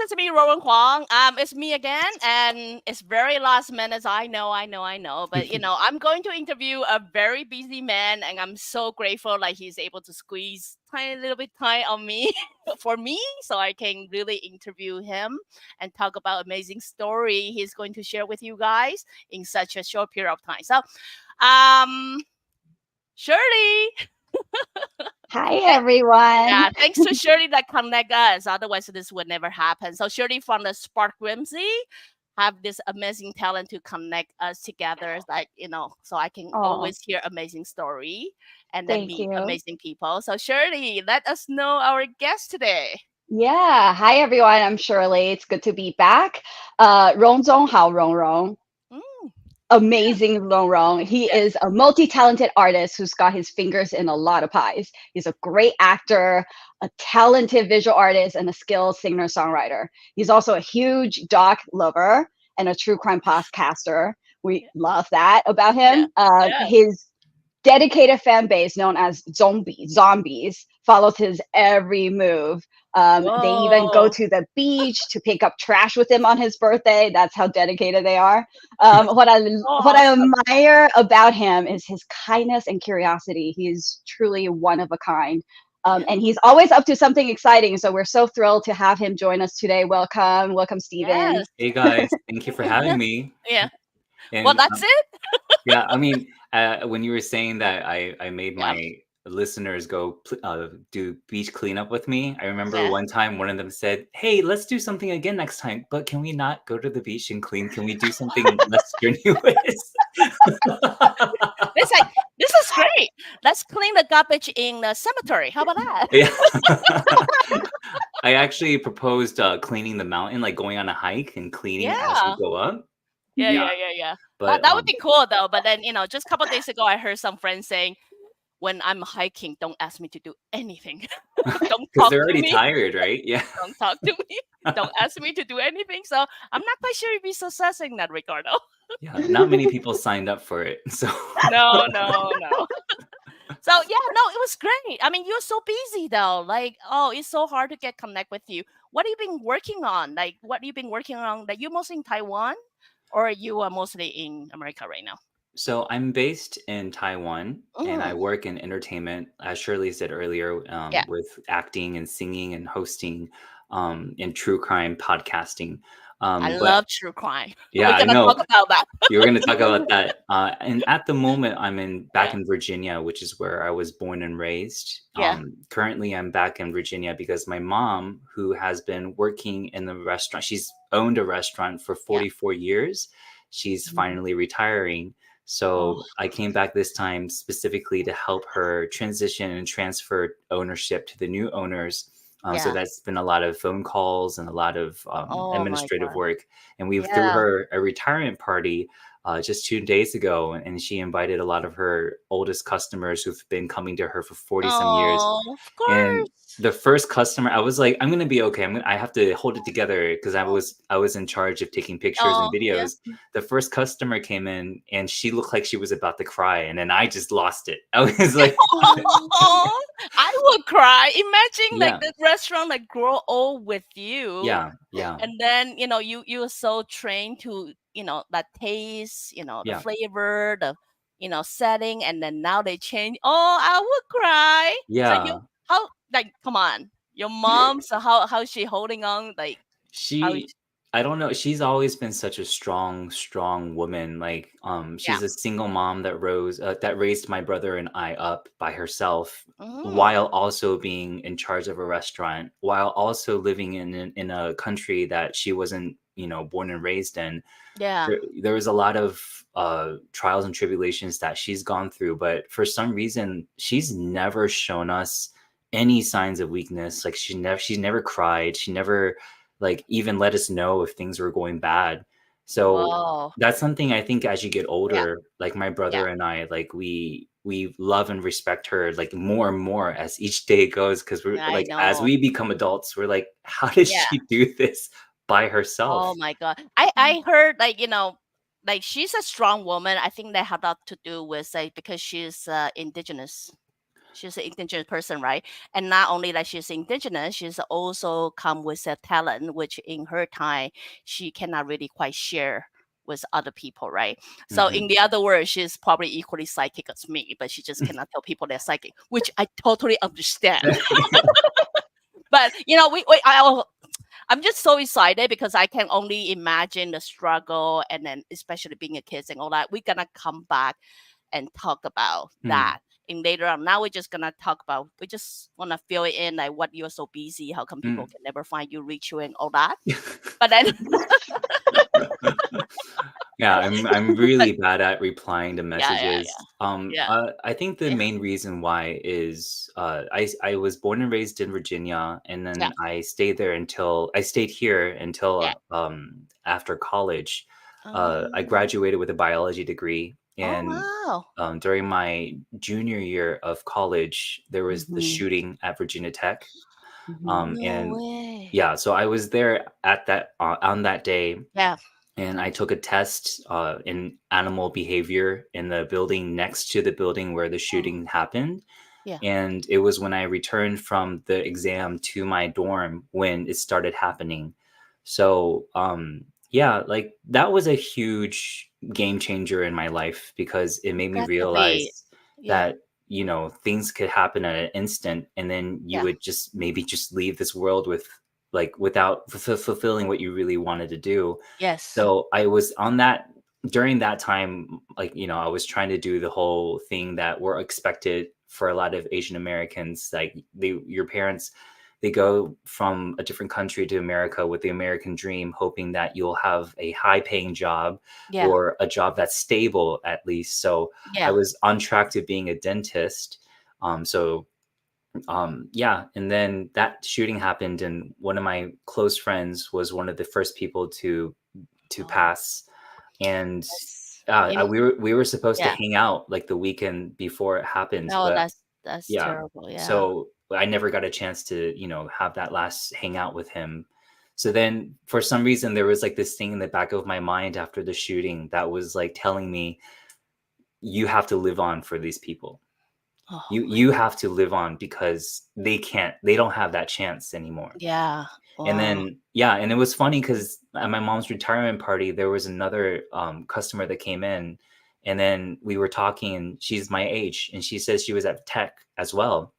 to me, Rowan Huang. It's me again, and it's very last minute. I know. But I'm going to interview a very busy man, and I'm so grateful like he's able to squeeze tiny little bit time on me for me, so I can really interview him and talk about amazing story he's going to share with you guys in such a short period of time. So, um, Shirley. Hi, Eh, everyone. Yeah, thanks to Shirley that connect us. Otherwise, this would never happen. So Shirley from the Spark Whimsy have this amazing talent to connect us together. Like so I can Oh, always hear amazing story and then thank meet you. amazing people. So Shirley, let us know our guest today. Yeah. Hi, everyone. I'm Shirley. It's good to be back. Rong Zong Hao Rong Rong. Mm, yeah, Amazing Rong Rong. He yeah. is a multi-talented artist who's got his fingers in a lot of pies. He's a great actor, a talented visual artist, and a skilled singer-songwriter. He's also a huge dog lover and a true crime podcaster. We Yeah, love that about yeah, him. yeah. His dedicated fan base, known as zombies, follows his every move. They even go Whoa. to the beach to pick up trash with him on his birthday. That's how dedicated they are. So What I awesome. admire about him is his kindness and curiosity. He's truly one of a kind. Yeah. And he's always up to something exciting. So we're so thrilled to have him join us today. Welcome, Stephen. Yes. Hey guys, thank you for having me. Yeah. Well, And that's it. yeah, I mean, when you were saying that I made Yeah. my listeners go do beach cleanup with me, I remember Yeah. one time one of them said, "Hey, let's do something again next time, but can we not go to the beach and clean? Can we do something less strenuous?" It's like, this is great. Let's clean the garbage in the cemetery. How about that? Yeah. I actually proposed cleaning the mountain, like going on a hike and cleaning as we Yeah. go up. Yeah, Yeah, yeah, yeah, yeah. but That would be cool though. But then, just a couple of days ago, I heard some friends saying, when I'm hiking, don't ask me to do anything. Don't because talk they're to already me. tired, right? Yeah. Don't talk to me. Don't ask me to do anything. So I'm not quite sure if he's success in that regard though. Yeah, not many people signed up for it. So No, no, no. So yeah, no, it was great. I mean, you're so busy though. Like, oh, it's so hard to get connect with you. What have you been working on? Like, what have you been working on? Like, you mostly in Taiwan, or you are mostly in America right now? so I'm based in Taiwan and I Mm, work in entertainment, as Shirley said earlier, yeah, with acting and singing and hosting and true crime podcasting. I But love true crime. yeah, We're I gonna talk know about that. you were going to talk about that. And at the moment, I'm in back Yeah, in Virginia, which is where I was born and raised. yeah, Currently, I'm back in Virginia because my mom, who has been working in the restaurant, she's owned a restaurant for yeah. 44 years. She's Mm. finally retiring. Oh, So I came back this time specifically to help her transition and transfer ownership to the new owners. So yeah. that's been a lot of phone calls and a lot of Oh my administrative God. work, and we threw Yeah. her a retirement party just 2 days ago, and she invited a lot of her oldest customers who've been coming to her for 40 some years. Oh, of And course. the first customer, I was like, I'm gonna be okay. I have to hold it together because Oh, I was in charge of taking pictures and oh, yeah. videos. The first customer came in and she looked like she was about to cry, and then I just lost it. I was like, Oh, I would cry. Imagine like yeah, the restaurant like grow old with you, yeah, yeah, and then you are so trained to that taste, the yeah, flavor, the setting, and then now they change. Oh, I would cry. So you yeah. how like come on, your mom. So how's she holding on? Like how? She I don't know, she's always been such a strong woman, like, Yeah. she's a single mom that raised my brother and I up by herself, Mm, while also being in charge of a restaurant, while also living in a country that she wasn't, born and raised in. yeah. There was a lot of, trials and tribulations that she's gone through, but for some reason, she's never shown us any signs of weakness, like, she's never cried, she never like even let us know if things were going bad. So Whoa. that's something I think as you get Yeah. older, like my Yeah. brother and I, like we love and respect her like more and more as each day goes because we're I like as know. we become adults, we're like, how did Yeah. she do this by Oh herself? my God. I heard like like she's a strong woman. I think that had a lot to do with like because she's indigenous. she's an indigenous person, right? And not only that she's indigenous, she's also come with a talent which in her time she cannot really quite share with other people, right? So in Hmm. the other words, she's probably equally psychic as me, but she just cannot tell people they're psychic, which I totally understand. But I'm just so excited because I can only imagine the struggle, and then especially being a kid and all that. We're gonna come back and talk about Mm. that in later on. Now we're just gonna talk about. We just wanna fill it in, like what you're so busy, how come people Mm. can never find you, reach you, and all that. But then, Yeah, I'm but really bad at replying to yeah, yeah, messages. yeah, I think the yeah, main reason why is I was born and raised in Virginia, and yeah, then I stayed here yeah. until after college. I Oh, graduated with a biology degree, oh and wow. during my junior year of college, there was the Hmm. shooting at Virginia Tech, Hmm. No and way. yeah, so I was there at that on that day, Yeah. and I took a test in animal behavior in the building next to the building where the Oh, shooting happened. yeah. And it was when I returned from the exam to my dorm when it started happening. So, yeah, like that was a huge game changer in my life because it made me Got to be. realize Yeah. that, things could happen at an instant, and then you Yeah. would just maybe just leave this world with like without fulfilling what you really wanted to do. Yes. So I was on that during that time, like, I was trying to do the whole thing that we're expected for a lot of Asian Americans. Like your parents, they go from a different country to America with the American dream, hoping that you'll have a high paying job Yeah. or a job that's stable at least. So I Yeah. was on track to being a dentist. Yeah, and then that shooting happened, and one of my close friends was one of the first people to Oh, pass. And that's you know. we were supposed to Yeah. hang out like the weekend before it happened, No, but that's yeah, terrible. Yeah. so I never got a chance to have that last hangout with him. So then for some reason there was like this thing in the back of my mind after the shooting that was like telling me, you have to live on for these people. Oh You have to live on because they don't have that chance anymore. yeah. And Wow. then, yeah, and it was funny because at my mom's retirement party, there was another customer that came in, and then we were talking, and she's my age, and she says she was at tech as well.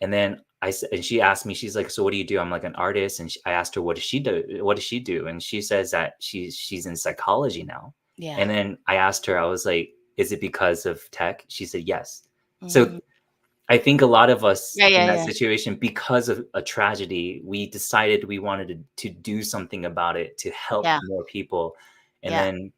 And then and she asked me, she's like, "So what do you do?" I'm like, "An artist." And I asked her, "What does she do? What does she do?" And she says that she's in psychology now. Yeah. And then I asked her, I was like, "Is it because of tech?" She said, "Yes." So Mm. I think a lot of us Yeah. in Yeah. that Yeah. situation, because of a tragedy, we decided we wanted to do something about it to help Yeah. more people. And Yeah. then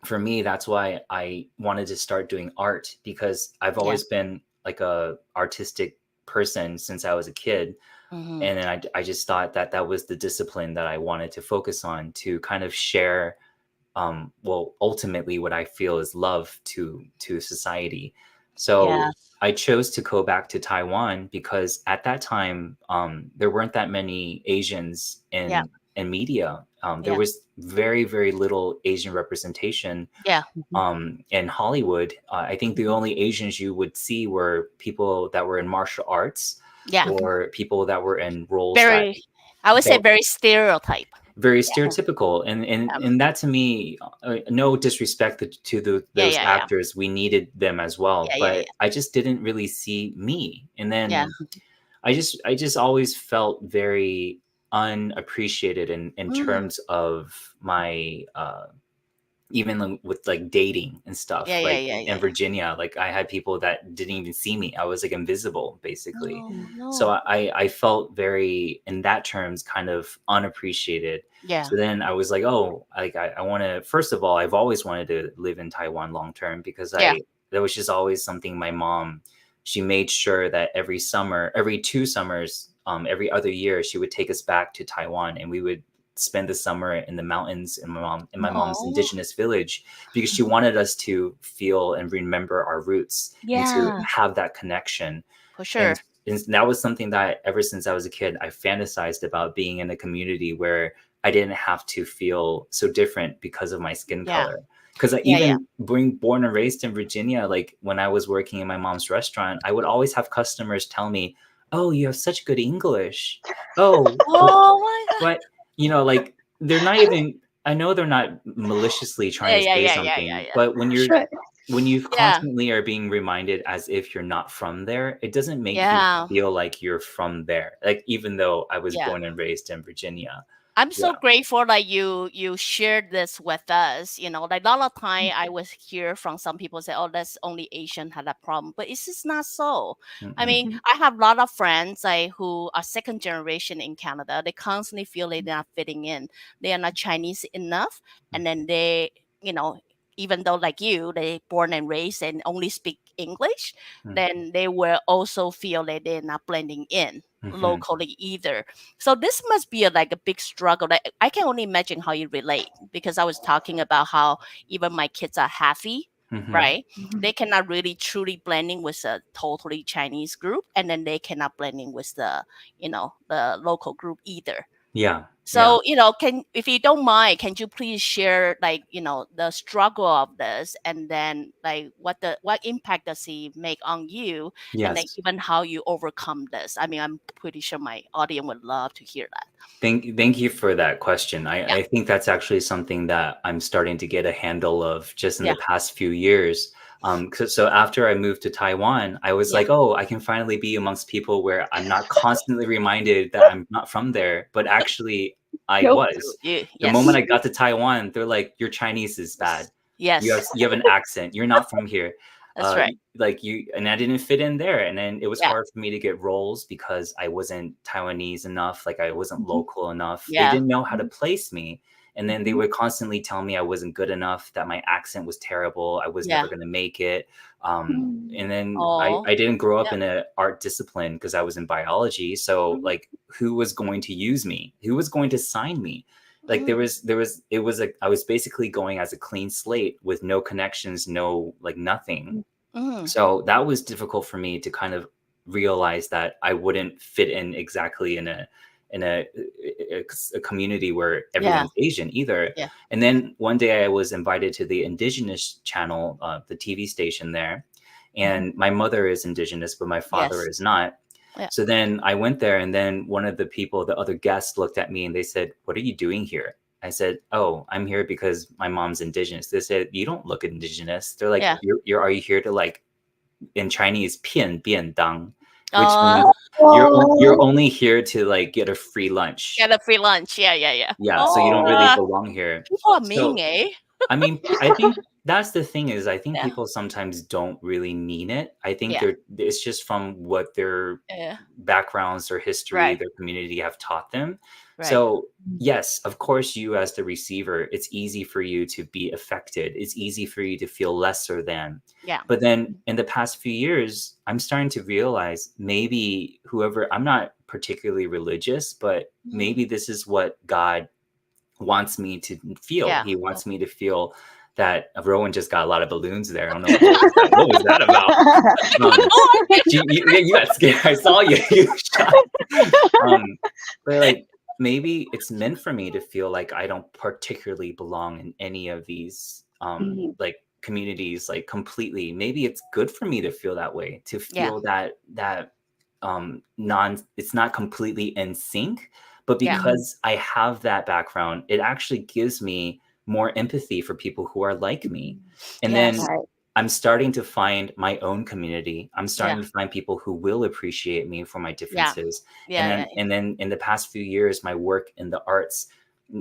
for me, that's why I wanted to start doing art, because I've Yeah. always been like a artistic person since I was a kid. Hmm. And then I just thought that that was the discipline that I wanted to focus on, to kind of share well, ultimately what I feel is love to society. Yeah. So I chose to go back to Taiwan because at that time there weren't that many Asians Yeah. in media. There Yeah. was very very little Asian representation Yeah. in Hollywood. I think the Hmm. only Asians you would see were people that were in martial arts Yeah. Hmm. or people that were in roles that Very. I would say that very stereotype. very Yeah. stereotypical, and Um. and that to me, no disrespect to Yeah. those Yeah. Yeah. actors, we needed them as well, Yeah. Yeah. but Yeah. I just didn't really see me. And Yeah. then I just always felt very unappreciated in Mm. terms of my even with like dating and Yeah. stuff, Yeah. like Yeah. in Yeah. Yeah. Virginia, like I had people that didn't even see me. I was like invisible basically. No. So No. I felt very, in that terms, kind of unappreciated. Yeah. So then I was like, oh, like I want to, first of all, I've always wanted to live in Taiwan long term, because Yeah. that was just always something my mom, she made sure that every summer, every 2 summers, every other year, she would take us back to Taiwan, and we would spend the summer in the mountains in my mom's Oh. indigenous village, because she wanted us to feel and remember our roots and to Yeah. have that connection. For and, sure. and that was something that ever since I was a kid I fantasized about, being in a community where I didn't have to feel so different because of my skin Yeah. color. because Yeah, yeah. even being born and raised in Virginia, like when I was working in my mom's restaurant, I would always have customers tell me, "Oh, you have such good English. Oh, Oh my god. but like they're not even. I know they're not maliciously trying Yeah, to yeah, say yeah, yeah, yeah, something, yeah. but Sure. when you Yeah, constantly are being reminded as if you're not from there, it doesn't make you yeah, feel like you're from there. Like even though I was yeah. born and raised in Virginia, I'm so yeah. grateful that you shared this with us. Like a lot of time I was hear from some people say, "Oh, that's only Asian had that problem," but it's just not so. I Mm-mm, mean, I have a lot of friends like who are second generation in Canada. They constantly feel they're not fitting in. They are not Chinese enough, and then you know, even though like you, they born and raised and only speak English, then they will also feel that they're not blending in mm-hmm, locally either. So this must be like a big struggle. Like, I can only imagine how you relate because I was talking about how even my kids are halfy, mm-hmm. right? They cannot really truly blending with a totally Chinese group, and then they cannot blending with the local group either. Yeah, yeah. So, can if you don't mind, can you please share like, the struggle of this, and then like what impact does he make on you, and then Yes. even how you overcome this? I mean, I'm pretty sure my audience would love to hear that. Thank you for that question. Yeah. I think that's actually something that I'm starting to get a handle of just in Yeah. the past few years. So after I moved to Taiwan, I was Yeah. like, oh, I can finally be amongst people where I'm not constantly reminded that I'm not from there, but actually I Nope. was. The moment Yes. I got to Taiwan, they're like, your Chinese is bad. Yes. You have an accent. You're not from here. That's right. Like you, and I didn't fit in there, and then it was Yeah. hard for me to get roles because I wasn't Taiwanese enough, like I wasn't Mhm. local enough. They Yeah. didn't know how to place me, and then they Mhm. would constantly tell me I wasn't good enough, that my accent was terrible, I was Yeah. never going to make it. Mhm. And then Oh. I didn't grow up Yeah. in an art discipline because I was in biology, so Mhm. like who was going to use me, who was going to sign me? Like Mhm. it was like I was basically going as a clean slate with no connections, no like nothing. Mhm. So that was difficult for me to kind of realize that I wouldn't fit in exactly in a community where Yeah. everyone's Asian either. Yeah. And then one day I was invited to the Indigenous channel, the TV station there, Mhm. and my mother is Indigenous, but my father Yes. is not. Yeah. So then I went there, and then one of the people, the other guests, looked at me and they said, "What are you doing here?" I said, "Oh, I'm here because my mom's Indigenous." They said, "You don't look Indigenous." They're like, Yeah. Are you here to like in Chinese 骗便当, which Uh, means you're Oh. only here to like get a free lunch. get a free lunch. Yeah. Yeah. Yeah. Yeah, so you don't really Oh, belong here. people are mean, So eh? I mean, I think that's the thing is I think Yeah. people sometimes don't really mean it. I think Yeah. it's just from what their Yeah. backgrounds, their history, Right. their community have taught them. Right. So, yes, of course, you as the receiver, it's easy for you to be affected. It's easy for you to feel lesser than. Yeah. But then in the past few years, I'm starting to realize maybe whoever, I'm not particularly religious, but Mhm. maybe this is what God wants me to feel. Yeah. He wants me to feel that Rowan just got a lot of balloons there. I don't know what was that. What was that about? Um, Oh, I did. you got scared. I saw you. You shot. Um, but like maybe it's meant for me to feel like I don't particularly belong in any of these Mhm. like communities like completely. Maybe it's good for me to feel that way, to Yeah. feel that non it's not completely in sync, but Yeah. Mhm. because I have that background, it actually gives me more empathy for people who are like me. And then Yes. Right. I'm starting to find my own community. I'm Yeah. starting to find people who will appreciate me for my Yeah. differences. Yeah. Yeah. And then in the past few years, my work in the arts,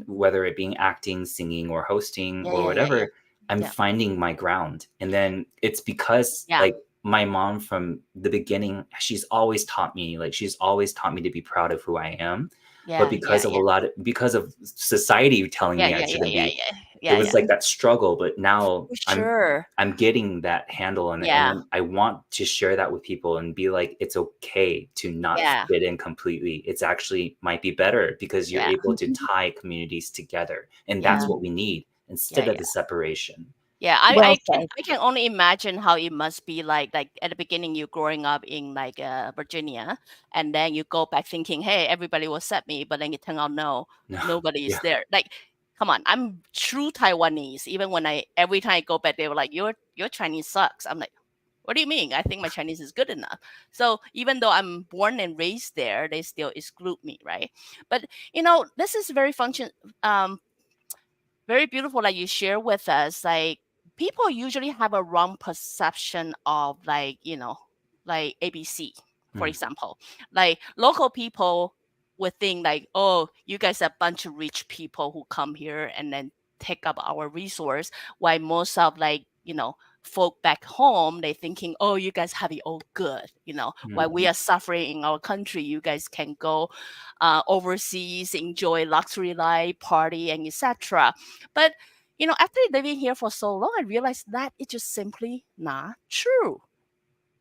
whether it being acting, singing, or hosting Yeah. or Yeah. Yeah. Yeah. whatever, I'm Yeah. finding my ground. And then it's because Yeah. like my mom from the beginning, she's always taught me to be proud of who I am. But Yeah. Yeah. because of Yeah. because of society telling Yeah. me I Yeah. Yeah. shouldn't Yeah. be, Yeah. it Yeah. was Yeah. like that struggle. But now For sure. I'm getting that handle on it. And Yeah. then I want to share that with people and be like, it's okay to not Yeah. fit in completely. It's actually might be better because you're Yeah. able to tie communities together. And that's Yeah. what we need Yeah. instead of Yeah. the separation. Yeah, Well can said. I can only imagine how it must be like at the beginning you growing up in like Virginia, and then you go back thinking, hey, everybody will accept me, but then it turn out no, No. nobody is Yeah. there. Like come on, I'm true Taiwanese. Even when every time I go back, they were like, your Chinese sucks. I'm like, what do you mean? I think my Chinese is good enough. So even though I'm born and raised there, they still exclude me, right? But this is um very beautiful that you share with us. Like, people usually have a wrong perception of, like, like ABC, for Mm. example. Like, local people would think like, oh, you guys are a bunch of rich people who come here and then take up our resource, while most of, like, folk back home, they thinking, oh, you guys have it all good, while Mm. we are suffering in our country, you guys can go overseas, enjoy luxury life, party, and etc. But after living here for so long, I realized that it's just simply not true,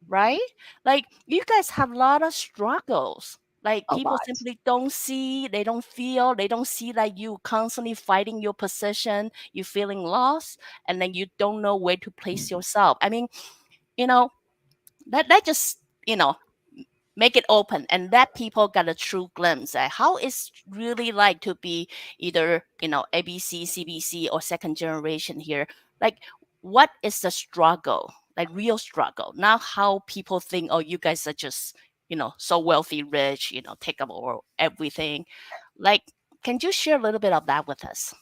right? Like, you guys have a lot of struggles. Like, A people lot. simply don't see, they don't feel, they don't see like you constantly fighting your position, you feeling lost, and then you don't know where to place yourself. I mean, you know, that just make it open and let people get a true glimpse at how it's really like to be either ABC, CBC, or second generation here. Like, what is the struggle, like real struggle, not how people think, oh, you guys are just so wealthy, rich, take up all everything. Like, can you share a little bit of that with us?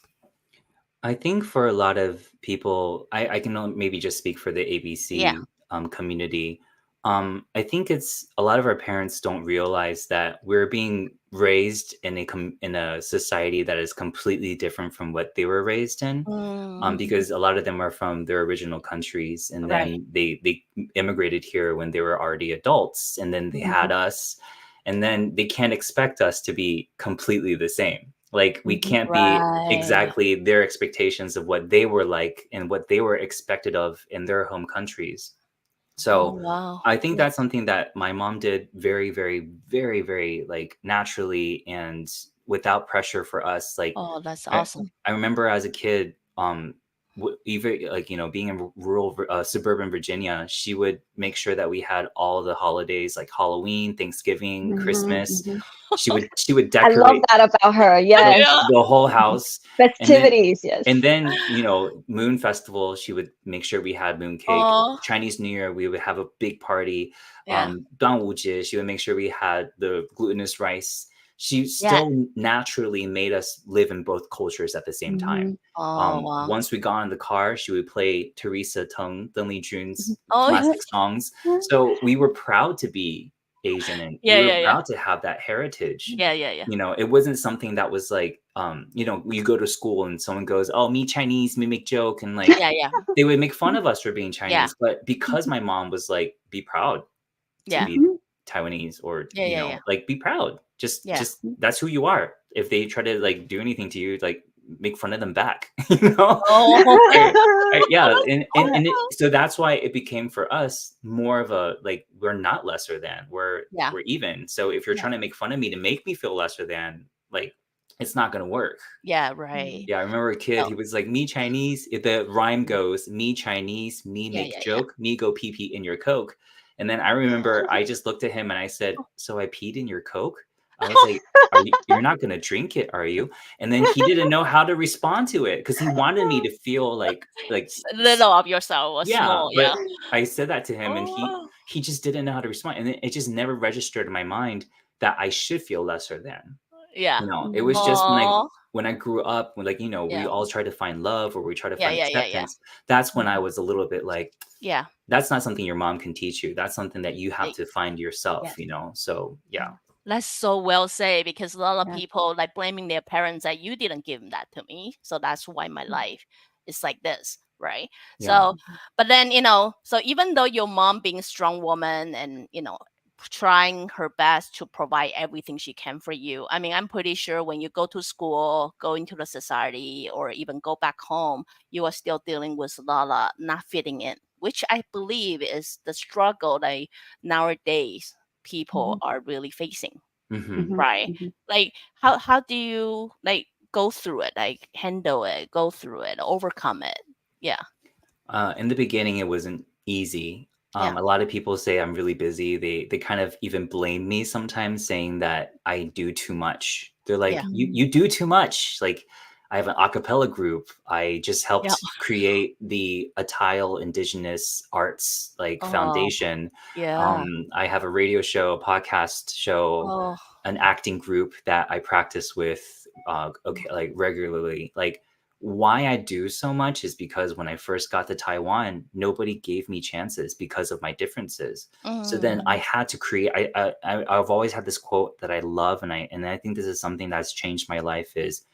I think for a lot of people, I can maybe just speak for the Yeah. ABC community. I think it's a lot of our parents don't realize that we're being raised in in a society that is completely different from what they were raised in. Mm, Because a lot of them are from their original countries, and right. then they immigrated here when they were already adults, and then they had us, and then they can't expect us to be completely the same. Like, we can't be Right. exactly their expectations of what they were like and what they were expected of in their home countries. Oh, So wow. I think Yeah. that's something that my mom did very, very, very, very, like, naturally and without pressure for us. Like, Oh, that's I, awesome. I remember as a kid, even like, being in rural suburban Virginia, she would make sure that we had all the holidays, like Halloween, Thanksgiving, Christmas. She would I love decorate that about her. the Yes. Yeah. the whole house, and then Festivities. Yes. Moon Festival, she would make sure we had moon cake. Oh, Chinese New Year, we would have a big party. yeah. 端午节, she would make sure we had the glutinous rice. She Yeah. still naturally made us live in both cultures at the same time. Oh, wow. Once we got in the car, she would play Teresa Teng, Deng Lijun's Oh, classic songs. So we were proud to be Asian, and yeah, we were yeah, yeah. proud to have that heritage. Yeah, yeah, yeah. It wasn't something that was like, you go to school and someone goes, oh, me Chinese, me make joke, and like, Yeah, yeah. they would make fun of us for being Yeah. Chinese. But because my mom was like, be proud to Yeah. be Taiwanese, or Yeah, yeah, yeah. like, be proud, just Yeah. just that's who you are. If they try to like do anything to you, like, make fun of them back. you know Oh. yeah, so that's why it became for us more of a, like, we're not lesser than, we're Yeah. we're even. So if you're Yeah. trying to make fun of me to make me feel lesser than, like, it's not gonna work. Yeah, right. Yeah, I remember a kid, No. he was like, me Chinese, the rhyme goes, me Chinese, me Yeah, make yeah, yeah. joke, me go pee pee in your Coke. And then I remember I just looked at him and I said, so I peed in your Coke? I was like, you're not gonna drink it, are you? And then he didn't know how to respond to it, because he wanted me to feel like Little of yourself or yeah, small. but Yeah. I said that to him, and he Oh. he just didn't know how to respond, and it just never registered in my mind that I should feel lesser than. Yeah. It was just Oh. when I grew up, when, like, we Yeah. all try to find love, or we try to Yeah, find yeah, yeah, yeah. acceptance. That's when I Mhm. was a little bit like, Yeah. that's not something your mom can teach you. That's something that you have Eh, to find yourself, yes. So yeah. That's so well said, because a lot of Yeah. people like blaming their parents that you didn't give that to me. So that's why my life is like this, right? Yeah. So, but then, so even though your mom being a strong woman and, trying her best to provide everything she can for you, I mean, I'm pretty sure when you go to school, go into the society, or even go back home, you are still dealing with a lot of not fitting in, which I believe is the struggle that nowadays people are really facing, hmm right? Like, how do you like go through it, like handle it, go through it, overcome it? Yeah. In the beginning, it wasn't easy. Yeah. A lot of people say I'm really busy. They kind of even blame me sometimes, saying that I do too much. They're like, Yeah. you do too much. Like, I have an a cappella group. I just Yeah. helped create the Atayal Indigenous Arts like Oh, foundation. yeah. I have a radio show, a podcast show, Oh. an acting group that I practice with okay, like regularly. Like why I do so much is because when I first got to Taiwan, nobody gave me chances because of my differences. So then I Mm. had to create. I've always had this quote that I love, and I think this is something that's changed my life is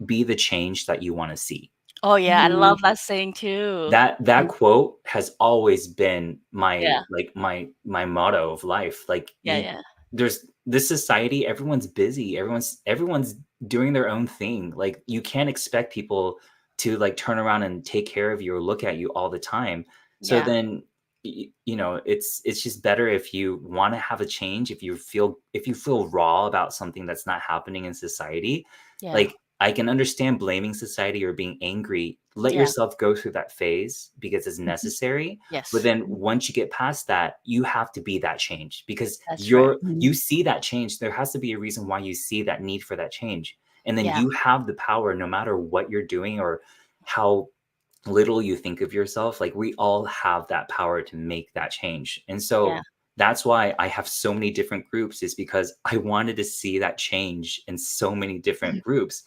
be the change that you want to see. Oh, yeah, I Mhm. love that saying too. That quote has always been my Yeah. like my motto of life. Like Yeah, you yeah. there's this society, everyone's busy, everyone's doing their own thing. Like you can't expect people to like turn around and take care of you or look at you all the time. So Yeah. then you know, it's just better if you want to have a change, if you feel raw about something that's not happening in society, Yeah. like I can understand blaming society or being angry. Let Yeah. yourself go through that phase because it's Mhm. necessary. But Yes. then once you get past that, you have to be that change because That's right. Mhm. you see that change. There has to be a reason why you see that need for that change. And then Yeah. you have the power no matter what you're doing or how little you think of yourself, like we all have that power to make that change. And Yeah. so that's why I have so many different groups, is because I wanted to see that change in so many different groups.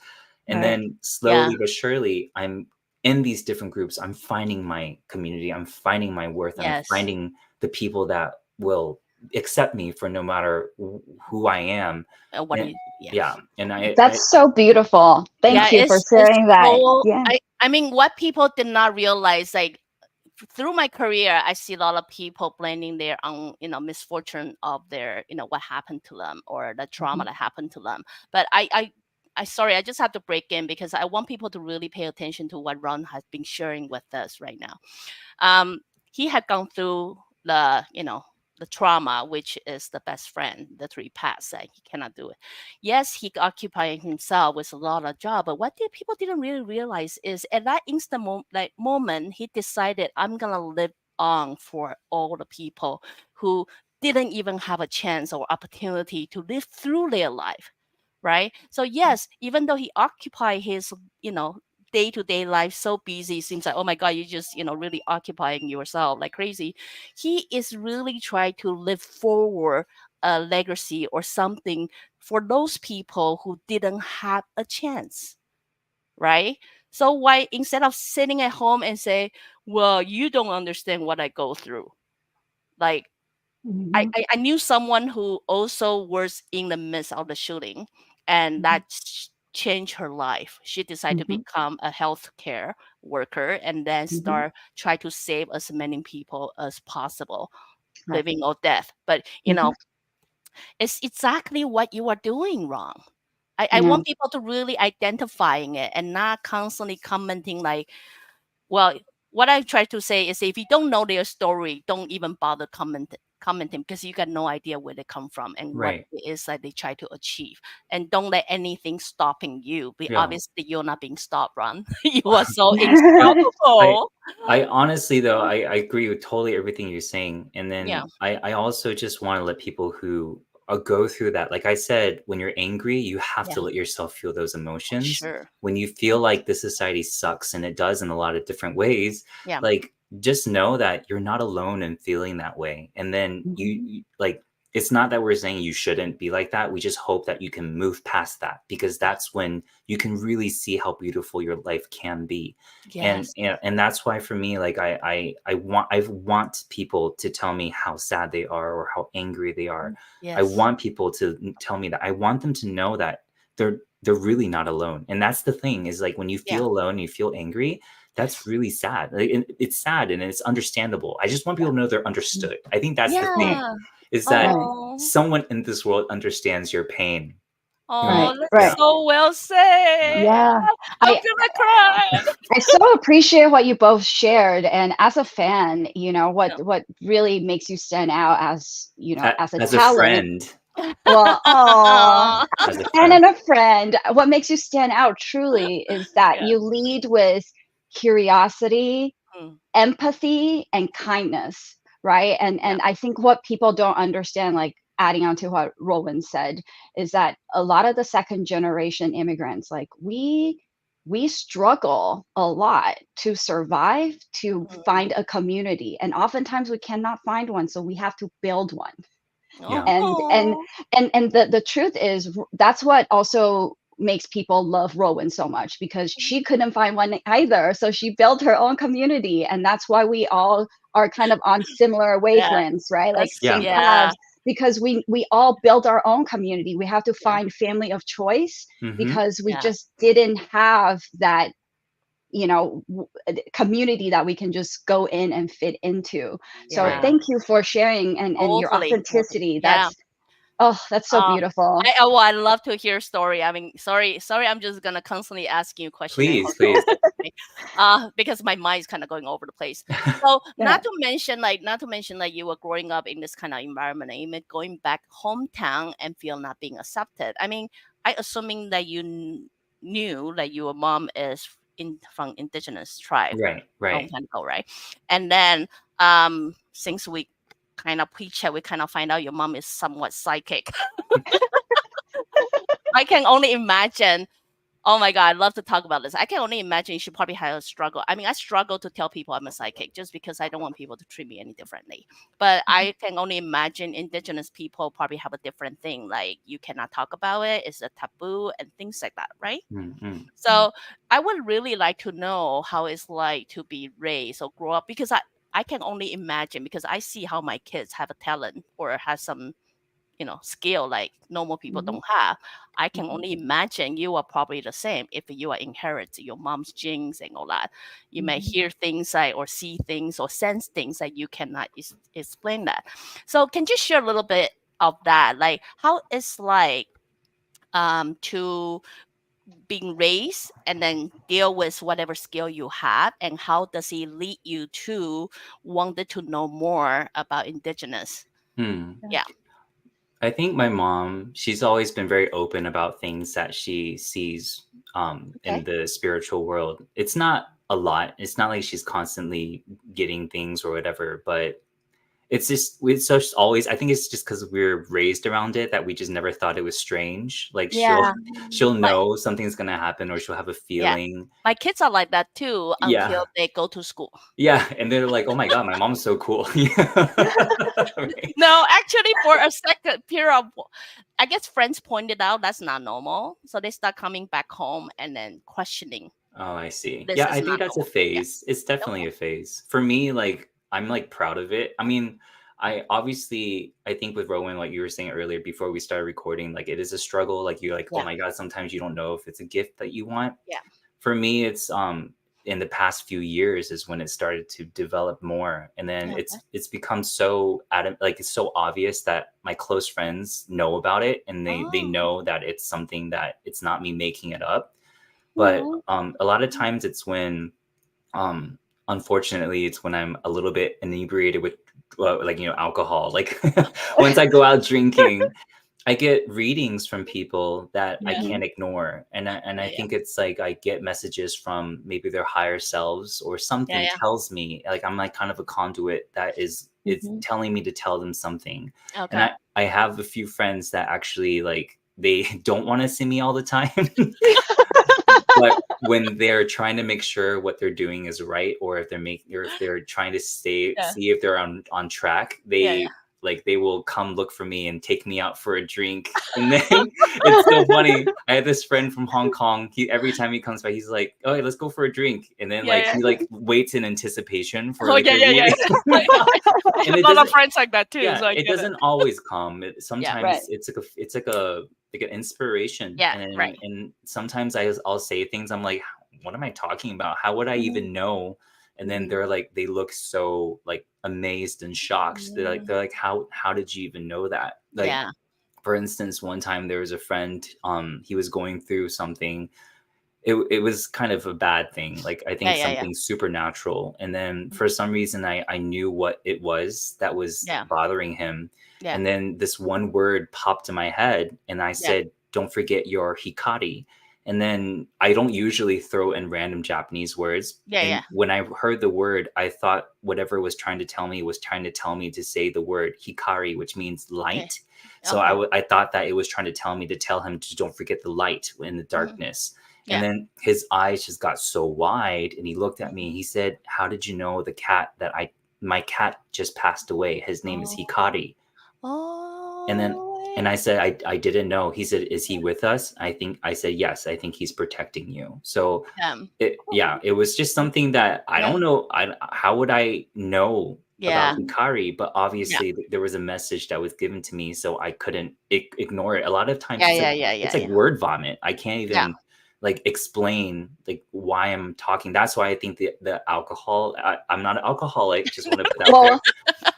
And Right. then Yeah. slowly but surely, I'm in these different groups. I'm finding my community. I'm finding my worth. I'm Yes. finding the people that will accept me for no matter who I am. What do And you yeah. yeah, and That's so beautiful. Yeah, Thank you for it's sharing that. so Yeah. I mean what people did not realize, like through my career, I see a lot of people blaming their own, misfortune of their, what happened to them or the trauma Mhm. that happened to them. But I sorry, I just have to break in because I want people to really pay attention to what Ron has been sharing with us right now. um, he had gone through the trauma, which is the best friend, the three paths that he cannot do it. Yes, he occupied himself with a lot of job, but what people didn't really realize is at that instant moment, he decided, I'm gonna live on for all the people who didn't even have a chance or opportunity to live through their life, right? So yes, even though he occupied his, day-to-day life so busy, seems like, oh my god, you just, really occupying yourself like crazy, he is really trying to live forward a legacy or something for those people who didn't have a chance, right? So why, instead of sitting at home and say, well, you don't understand what I go through, like Mhm. I knew someone who also was in the midst of the shooting, and Mhm. that changed her life. She decided to Mhm. become a healthcare worker and then Mhm. start try to save as many people as possible, Right. living or death. But Mhm. it's exactly what you are doing wrong. I Yeah. want people to really identifying it and not constantly commenting like, well, what I try to say is if you don't know their story, don't even bother commenting because you got no idea where they come from and what right. it is that they try to achieve. And don't let anything stopping you. Yeah. Obviously you're not being stopped, Ron. You are so I inseparable. I honestly though I agree with totally everything you're saying, and Yeah. then I also just want to let people who go through that, like I said, when you're angry, you have Yeah. to let yourself feel those For emotions. sure. When you feel like this society sucks, and it does in a lot of different ways, Yeah. like just know that you're not alone in feeling that way. And then Mhm. like it's not that we're saying you shouldn't be like that. We just hope that you can move past that, because Yeah. that's when you can really see how beautiful your life can be. And Yes. and that's why for me, like I want people to tell me how sad they are or how angry they are. I Yes. want people to tell me that. I want them to know that they're really not alone. And that's the thing, is like when you Yeah. feel alone, you feel angry, that's Yes. really sad. Like, it's sad and it's understandable. I just want Yeah. people to know they're understood. I think that's the thing, Yeah. is that Right. Oh. someone in this world understands your pain. Oh, Right. that's Yeah. Right. so well Yeah. said. Yeah. I'm I gonna cry. I so appreciate what you both shared, and as a fan, Yeah. what really makes you stand out as, as a As a talent. friend, Well, oh, Aw. a as a fan friend. and a friend. What makes you stand out truly is that Yeah. you lead with curiosity, Mm. empathy, and kindness, right? Yeah. And I think what people don't understand, like adding on to what Roland said, is that a lot of the second generation immigrants, like, we we struggle a lot to survive, to Mm. find a community, and oftentimes we cannot find one, so we have to build one. Yeah. and and Oh. and the truth is, that's what also makes people love Rowan so much, because she couldn't find one either, so she built her own community, and that's why we all are kind of on similar Yeah. wavelengths, right? Like That's same Yeah. yeah. paths, because we all built our own community. We have to Yeah. find family of choice, Mm-hmm. because we Yeah. just didn't have that, community that we can just go in and fit into. So Right. Yeah. thank you for sharing, and your Totally. Totally. authenticity. Yeah. That's so beautiful. I love to hear story. I mean, sorry, I'm just gonna constantly ask you a question and Please, hope you please. answer me. Because my mind is kind of going over the place. So Yeah. not to mention like you were growing up in this kind of environment, and you meant going back hometown and feel not being accepted. I mean, I assuming that you knew that your mom is from indigenous tribe Right. a long Right. time ago, right? And then since we kind of pre-chat, we kind of find out your mom is somewhat psychic. I can only imagine. Oh my god, I love to talk about this. I can only imagine she probably had a struggle. I mean, I struggle to tell people I'm a psychic just because I don't want people to treat me any differently. But I can only imagine indigenous people probably have a different thing. Like you cannot talk about it, it's a taboo and things like that, right? Mm-hmm. So I would really like to know how it's like to be raised or grow up, because I can only imagine, because I see how my kids have a talent or has some skill like normal people Mhm, don't have. I can mhm, only imagine you are probably the same if you are inherit your mom's genes and all that. You may mhm. hear things like or see things or sense things that you cannot explain that. So can you share a little bit of that, like how it's like to being raised and then deal with whatever skill you have, and how does he lead you to wanted to know more about indigenous? Hmm. Yeah. I think my mom, she's always been very open about things that she sees in Okay. the spiritual world. It's not a lot. It's not like she's constantly getting things or whatever, but it's just always, I think it's just because we're raised around it that we just never thought it was strange. Like she'll Yeah. she'll Mm, My know something's gonna happen, or she'll have a Yeah. feeling. My kids are like that too Yeah. until they go to school. Yeah. And they're like, oh my God, my mom's so cool. Yeah. Right. No, actually, for a second period of, I guess friends pointed out that's not normal. So they start coming back home and then questioning. Oh, I see. This Yeah, is I think not that's a normal. Yeah. phase. It's Okay. definitely a phase. For me, like I'm like proud of it. I mean, I obviously I think with Rowan, like you were saying earlier before we started recording, like it is a struggle. Like you're like, oh Yeah. my God, sometimes you don't know if it's a gift that you want. Yeah. For me, it's in the past few years is when it started to develop more. And then Okay. it's become so like it's so obvious that my close friends know about it, and they Oh. know that it's something that it's not me making it up. But aw, a lot of times it's when, um, unfortunately, it's when I'm a little bit inebriated with, like, alcohol. Like once I go out drinking, I get readings from people that I Yeah. mhm, can't ignore, and I Yeah. Yeah. think it's like I get messages from maybe their higher selves, or Yeah. something Yeah. tells me, like I'm like kind of a conduit that is mhm. telling me to tell them something. And Okay. I have a few friends that actually, like, they don't want to see me all the time. But when they're trying to make sure what they're doing is right, or if they're trying to stay Yeah. see if they're on track, Yeah. Yeah. they will come look for me and take me out for a drink. And then it's so funny. I had this friend from Hong Kong. He Every time he comes by, he's like, "Oh, hey, let's go for a drink." And then Yeah. like Yeah. he like waits in anticipation for Oh like yeah. a Yeah. Yeah. reading. I And have it a lot of doesn't friends like that too, yeah, so I it get it. doesn't always come. Yeah. Right. Sometimes it's like an inspiration, Yeah. and Right. sometimes I'll say things. I'm like, what am I talking about? How would I Mhm, even know? And then mhm, they look so like amazed and shocked. Mm. They're like, how did you even know that? Like, Yeah. for instance, one time there was a friend. He was going through something. It was kind of a bad thing, like I Yeah. think Yeah. Yeah. something supernatural, and then for some reason I knew what it was that was Yeah. bothering him. Yeah. And then this one word popped in my head, and I Yeah. said, don't forget your hikari. And then I don't usually throw in random Japanese words. Yeah, And yeah. when I heard the word, I thought whatever it was trying to tell me was trying to tell me to say the word hikari, which means Okay. light. So Okay. I thought that it was trying to tell me to tell him to don't forget the light in the Mhm. darkness. And Yeah. then his eyes just got so wide and he looked at me Mhm. and he said, "How did you know the cat that my cat just passed away? His name is Oh. Hikari." And then Oh. and I said, I didn't know. He said, "Is he with us?" I said, "Yes, I think he's protecting you." So it was just something that I Yeah. don't know. How would I know about Yeah. Hikari? But Yeah. obviously there was a message that was given to me, so I couldn't ignore it. A lot of times Yeah. Yeah. Yeah. it's Yeah. like Yeah. word vomit. I can't Yeah. even like explain like why I'm talking. That's why I think the alcohol. I'm not an alcoholic. Just want to put out there, Well,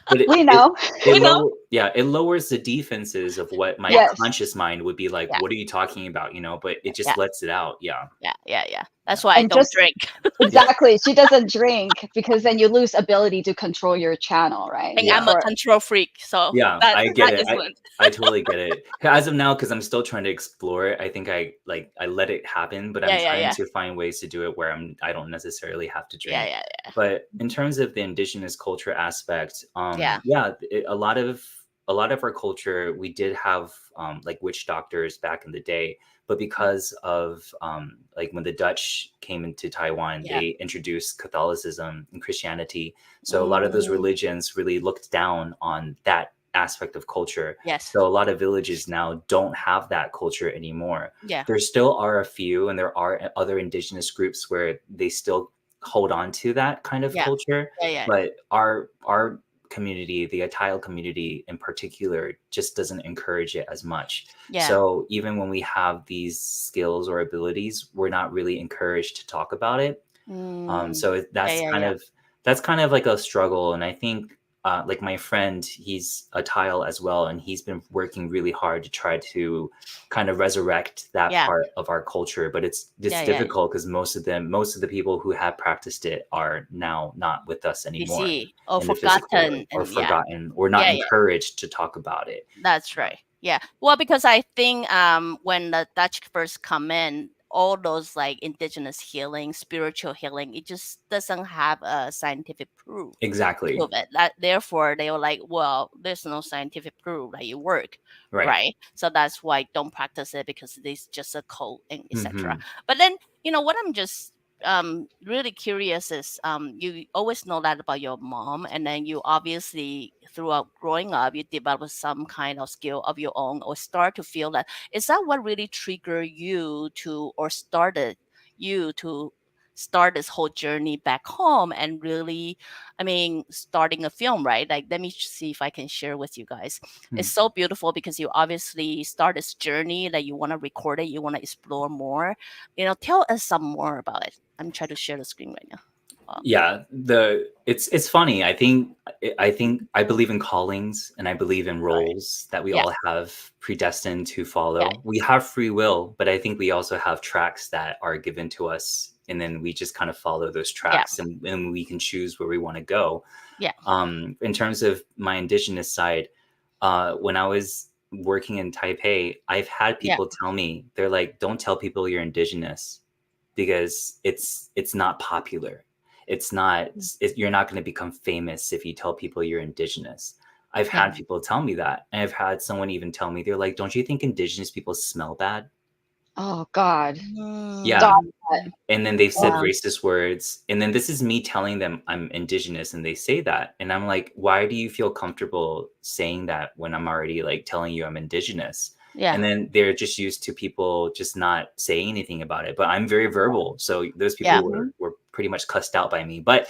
but we know. We know. it lowers the defenses of what my Yeah. Yes. conscious mind would be like, Yeah. what are you talking about, but it Yeah. just lets it out. Yeah. Yeah. Yeah. Yeah. Yeah. That's why I And don't just drink. Yeah. exactly, she doesn't drink because then you lose ability to control your channel, right? And Yeah. I'm a For control freak, so Yeah, that I get that it. is one. I totally get it. As of now, because I'm still trying to explore it, I think I let it happen, but I'm Yeah. Yeah. trying Yeah. to find ways to do it where I don't necessarily have to Yeah. drink. Yeah. But in terms of the indigenous culture aspect, Yeah. yeah, a lot of our culture, we did have like witch doctors back in the day, but because of like when the Dutch came into Taiwan, Yeah. they introduced Catholicism and Christianity. So a lot of those Mm, religions really looked down on that aspect of culture. yes. So a lot of villages now don't have that culture anymore. Yeah. There still are a few, and there are other indigenous groups where they still hold on to that kind of Yeah. culture. Yeah. Yeah. But our community, the Atayal community in particular, just doesn't encourage it as much. Yeah. So even when we have these skills or abilities, we're not really encouraged to talk about it. Mm, So yeah. Yeah. Yeah. that's kind of like a struggle. And I think like my friend, he's a tile as well, and he's been working really hard to try to kind of resurrect that Yeah. part of our culture. But it's Yeah. Yeah. difficult because most of the people who have practiced it are now not with us anymore DC or in the physical world, forgotten, or and yeah. forgotten, or not Yeah. Yeah. encouraged to talk about it. That's right. Yeah. Well, because I think when the Dutch first come in, all those like indigenous healing, spiritual healing, it just doesn't have a scientific proof Exactly. of it. That therefore they were like, well, there's no scientific proof that it work, Right. right? So that's why don't practice it because it's just a cult and etc. Hmm. But then what I'm just really curious is you always know that about your mom, and then you obviously throughout growing up you develop some kind of skill of your own or start to feel that, is that what really triggered you to or started you to start this whole journey back home and really, I mean, starting a film, right? Like, let me see if I can share with you guys. It's so beautiful because you obviously start this journey that you want to record it, you want to explore more. Tell us some more about it. I'm trying to share the screen right now. Yeah, it's funny. I think I believe in callings, and I believe in Sorry. roles that we Yeah, all have predestined to yeah, follow. We have free will, but I think we also have tracks that are given to us, and then we just kind of follow those yeah, tracks, and we can choose where we want to go. yeah, In terms of my indigenous side, when I was working in Taipei, I've had yeah. people tell me, they're like, "Don't tell people you're indigenous because it's not popular. It's not you're not going to become famous if you tell people you're indigenous." I've Yeah. had people tell me that. And I've had someone even tell me, they're like, "Don't you think indigenous people smell bad?" Oh God. Yeah. Stop Mm, that. And then they've said yeah, racist words. And then this is me telling them I'm indigenous and they say that. And I'm like, why do you feel comfortable saying that when I'm already like telling you I'm indigenous? yeah, And then they're just used to people just not saying anything about it. But I'm very verbal. So those yeah, people were pretty much cussed out by me. But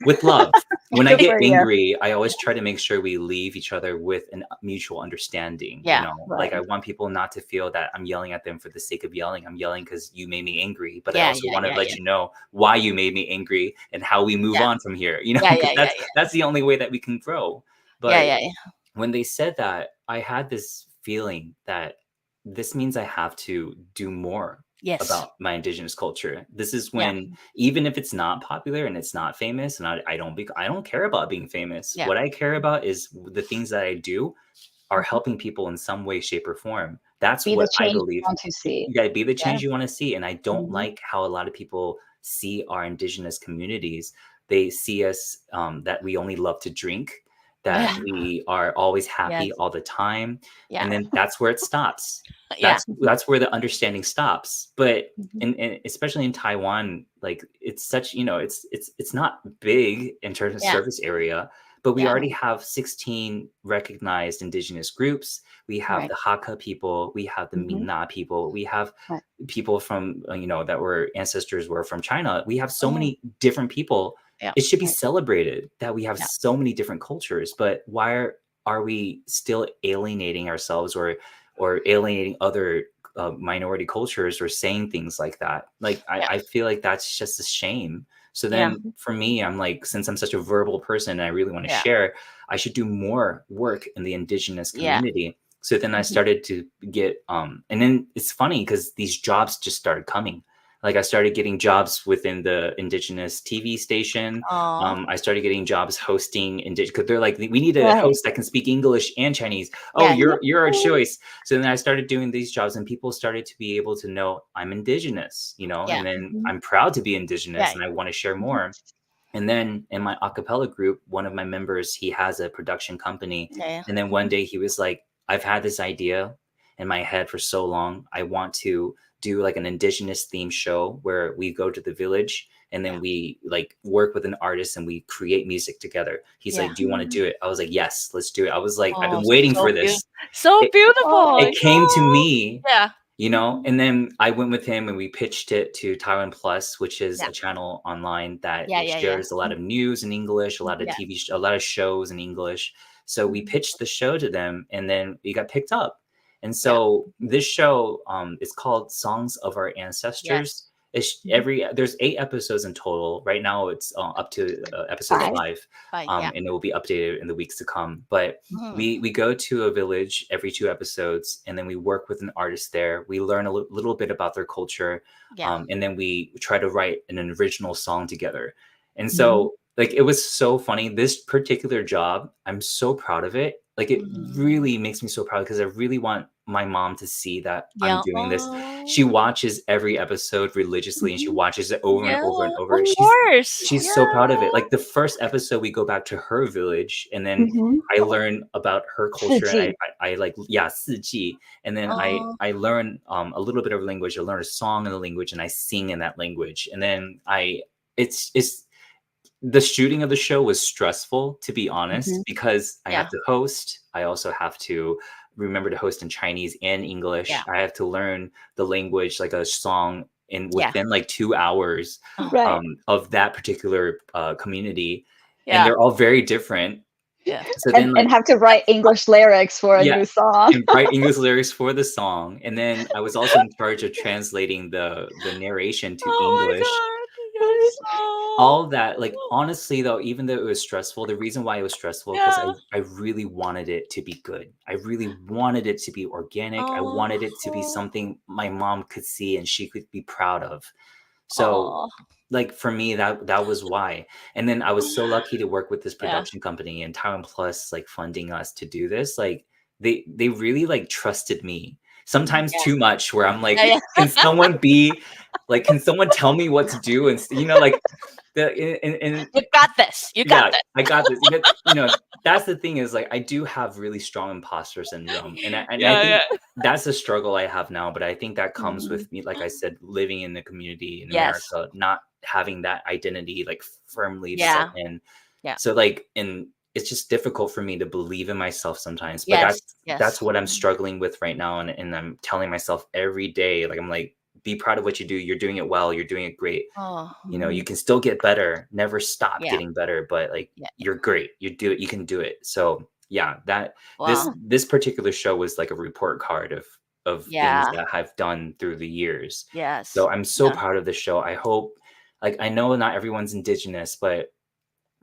with love, when I Good get for you. angry, I always try to make sure we leave each other with a mutual understanding. yeah, Like I Right. want people not to feel that I'm yelling at them for the sake of yelling. I'm yelling because you made me angry, but I yeah, also yeah, want to yeah, let yeah, you know why you made me angry and how we move yeah, on from here. yeah, Because yeah, yeah, that's the only way that we can grow. yeah, But yeah, yeah. when they said that, I had this feeling that this means I have to do more Yes, about my indigenous culture. This is yeah, when, even if it's not popular and it's not famous, and I don't care about being famous. yeah, What I care about is the things that I do are helping people in some way, shape, or form. That's Be the what I change you believe. want to see. You got to be the Yeah. change you want to see. And I don't Mhm. like how a lot of people see our indigenous communities. They see us that we only love to drink, that Yeah. we are always happy Yes. all the time, Yeah. and then that's where it stops. Yeah. That's where the understanding stops. But Mhm. in especially in Taiwan, like it's such, it's not big in terms of Yeah. surface area, but we Yeah. already have 16 recognized indigenous groups. We have Right. the Hakka people, we have the Mhm. Minna people, we have Right. people from that were ancestors were from China. We have so Mhm. many different people. Yeah. It should be Right. celebrated that we have Yeah. so many different cultures, but why are we still alienating ourselves or alienating other minority cultures or saying things like that? Like Yeah. I feel like that's just a shame. So Yeah. then for me, I'm like, since I'm such a verbal person and I really want to Yeah. share, I should do more work in the indigenous Yeah. community. So then I Mhm. started to get and then it's funny because these jobs just started coming. Like I started getting jobs within the indigenous TV station. Oh. I started getting jobs hosting indigenous, because they're like, we need a Right. host that can speak English and Chinese. Oh, Yeah. you're our choice. So then I started doing these jobs, and people started to be able to know I'm indigenous, Yeah. and then Mhm. I'm proud to be indigenous, Yeah. and I want to share Mhm. more. And then in my a cappella group, one of my members, he has a production company. Yeah. And then one day he was like, I've had this idea in my head for so long. I want to do like an indigenous theme show where we go to the village and then Yeah. we like work with an artist and we create music together. He's Yeah. like, do you want to Mhm. do it? I was like, yes, let's do it. I was like, I've Oh, been waiting so for beautiful. this. So It, beautiful. Oh. it came to Oh. me, Yeah. Mhm. and then I went with him and we pitched it to Taiwan Plus, which is Yeah. a channel online that Yeah. it Yeah. Yeah. shares a lot of news in English, a lot of Yeah. a lot of shows in English. So we Mhm. pitched the show to them, and then we got picked up. And Yeah. so this show is called Songs of Our Ancestors. Yes. It's Mhm. there's 8 episodes in total. Right now, it's up to episode 5. 5, Fine. Yeah. and it will be updated in the weeks to come. But Mm. we go to a village every 2 episodes, and then we work with an artist there. We learn a little bit about their culture, Yeah. and then we try to write an original song together. And Mhm. so, like, it was so funny. This particular job, I'm so proud of it. Like, it Mm. really makes me so proud because I really want my mom to see that I'm Yeah. doing this. She Oh. watches every episode religiously, and she Mhm. watches it over and Yeah. over and Of over. course. She's so proud of Yeah. it. Like the first episode, we go back to her village, and then Mhm. I learn about her culture, and 四季. I like, yeah, 四季, and then Oh. I learn a little bit of language. I learn a song in the language, and I sing in that language, and then it's the shooting of the show was stressful, to be honest, Mhm. because I have Yeah. to host. I also have to remember to host in Chinese and Yeah. English. I have to learn the language, like a song, in Yeah. within like 2 hours Oh. Right. of that particular community, and Yeah. they're all very different. Yeah. So then, And like, have to write English lyrics for a yeah, new song. and write English lyrics for the song, and then I was also in charge of translating the narration to Oh my English. God. Yes. All Oh. that, like, honestly though, even though it was stressful, the reason why it was stressful because Yeah. I really wanted it to be good. I really wanted it to be organic. I wanted it to be Oh. something my mom could see and she could be proud of. So, Oh. like, for me, that was why. And then I was so lucky to work with this Yeah. production company, and Taiwan Plus, like, funding us to do this. Like, they really, like, trusted me. Sometimes Yeah. too much, where I'm like, Yeah. Yeah. can someone tell me what to do? And, like, the and You got this. You got yeah, this. I got this. But, that's the thing is, like, I do have really strong imposter syndrome, and I Yeah. think Yeah. that's a struggle I have now. But I think that comes Mhm. with me, like I said, living in the community in Yes. America, not having that identity like firmly set Yeah. in. Yeah. So, like, and it's just difficult for me to believe in myself sometimes. But Yes. that's Yes. what I'm struggling with right now, and I'm telling myself every day, like, I'm like, be proud of what you do. You're doing it well. You're doing it great. Oh. You Mhm. can still get better. Never stop Yeah. getting better, but, like, Yeah. you're great. You do it. You can do it. So yeah, that Wow. this particular show was like a report card of things Yeah. that I've done through the years. Yes. So I'm so Yeah. proud of the show. I hope, like, I know not everyone's indigenous, but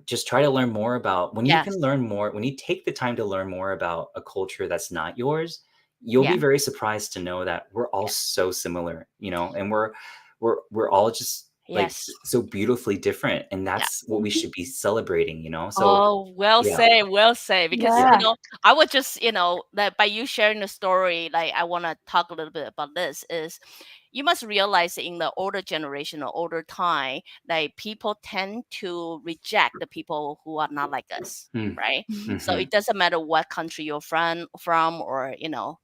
just try to learn more about when you can Yes. learn more, when you take the time to learn more about a culture that's not yours, you'll Yeah. be very surprised to know that we're all Yeah. so similar, and we're all just like Yes. so beautifully different, and Yeah. that's what we Mhm. should be celebrating, so Oh, well yeah. said, well said. Because, Yeah. Yeah. I would just, that by you sharing the story, like I want to talk a little bit about this is you must realize that in the older generation or older time, like people tend to reject the people who are not like us. Mm, Right. Mhm. So mhm, it doesn't matter what country you're from or,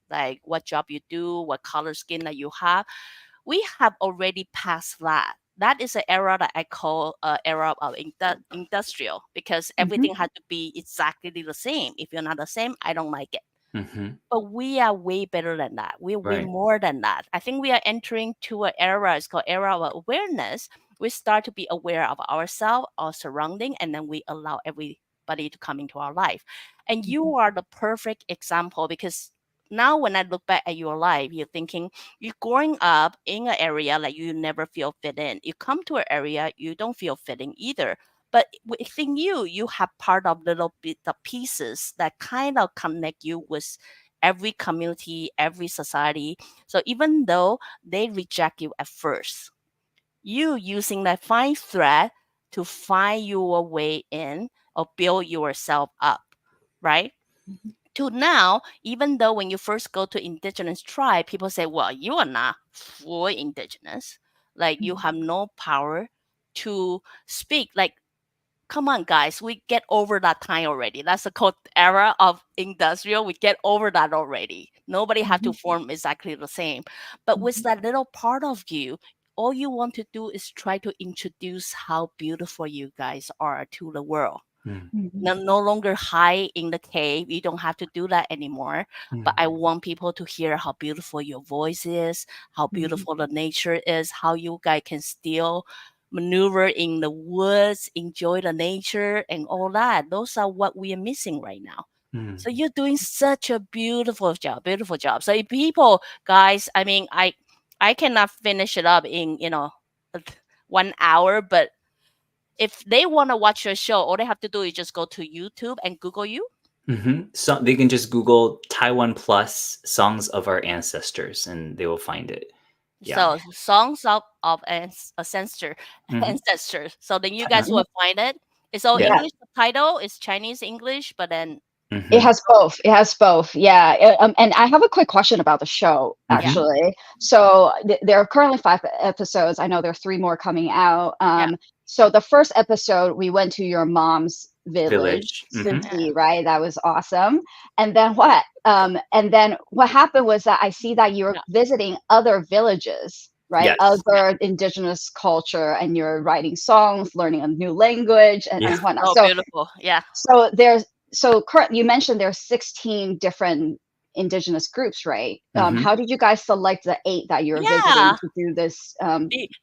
like what job you do, what color skin that you have. We have already passed that. That is an era that I call era of industrial, because Mhm. everything had to be exactly the same. If you're not the same, I don't like it. mhm. But we are way better than that. We're way Right. more than that. I think we are entering to an era. It's called era of awareness. We start to be aware of ourselves, our surrounding, and then we allow everybody to come into our life. And Mhm. you are the perfect example, because now when I look back at your life, you're thinking you're growing up in an area like you never feel fit in. You come to an area you don't feel fitting either. But within you have part of little bit of pieces that kind of connect you with every community, every society. So even though they reject you at first, you using that fine thread to find your way in or build yourself up, right? Mhm. To now, even though when you first go to indigenous tribe, people say, well, you are not full indigenous. Like you Mhm. have no power to speak. Like, come on, guys, we get over that time already. That's the called era of industrial. We get over that already. Nobody have to Mhm. form exactly the same. But with Mhm. that little part of you, all you want to do is try to introduce how beautiful you guys are to the world. Mm, Mhm. No longer hide in the cave. You don't have to do that anymore. But mm, I want people to hear how beautiful your voice is, how Mhm. beautiful the nature is, how you guys can still maneuver in the woods, enjoy the nature and all that. Those are what we are missing right now. mm, So you're doing such a beautiful job, beautiful job. So if people, guys, I mean, I cannot finish it up in, 1 hour, but if they want to watch your show, all they have to do is just go to YouTube and Google you. mhm. So they can just Google Taiwan Plus songs of our ancestors, and they will find it. Yeah. So songs of ancestor Mhm. ancestors. So then you guys Yeah. Mhm. will find it. It's all Yeah. Yeah. English title. It's Chinese English, but then It Mhm. has both. It has both. Yeah. And I have a quick question about the show, yeah, Mhm. actually. So there are currently 5 episodes. I know there are 3 more coming out. yeah, So the first episode, we went to your mom's village, Village. Mhm. yeah, Cincy, right? That was awesome. And then what? And then what happened was that I see that you're yeah, visiting other villages, right? Yes. yeah. Other indigenous culture, and you're writing songs, learning a new language, Yeah. and whatnot. So So beautiful. Yeah, there's current you mentioned there's 16 different indigenous groups, right? Mhm. How did you guys select the 8 that you're visiting yeah. to do this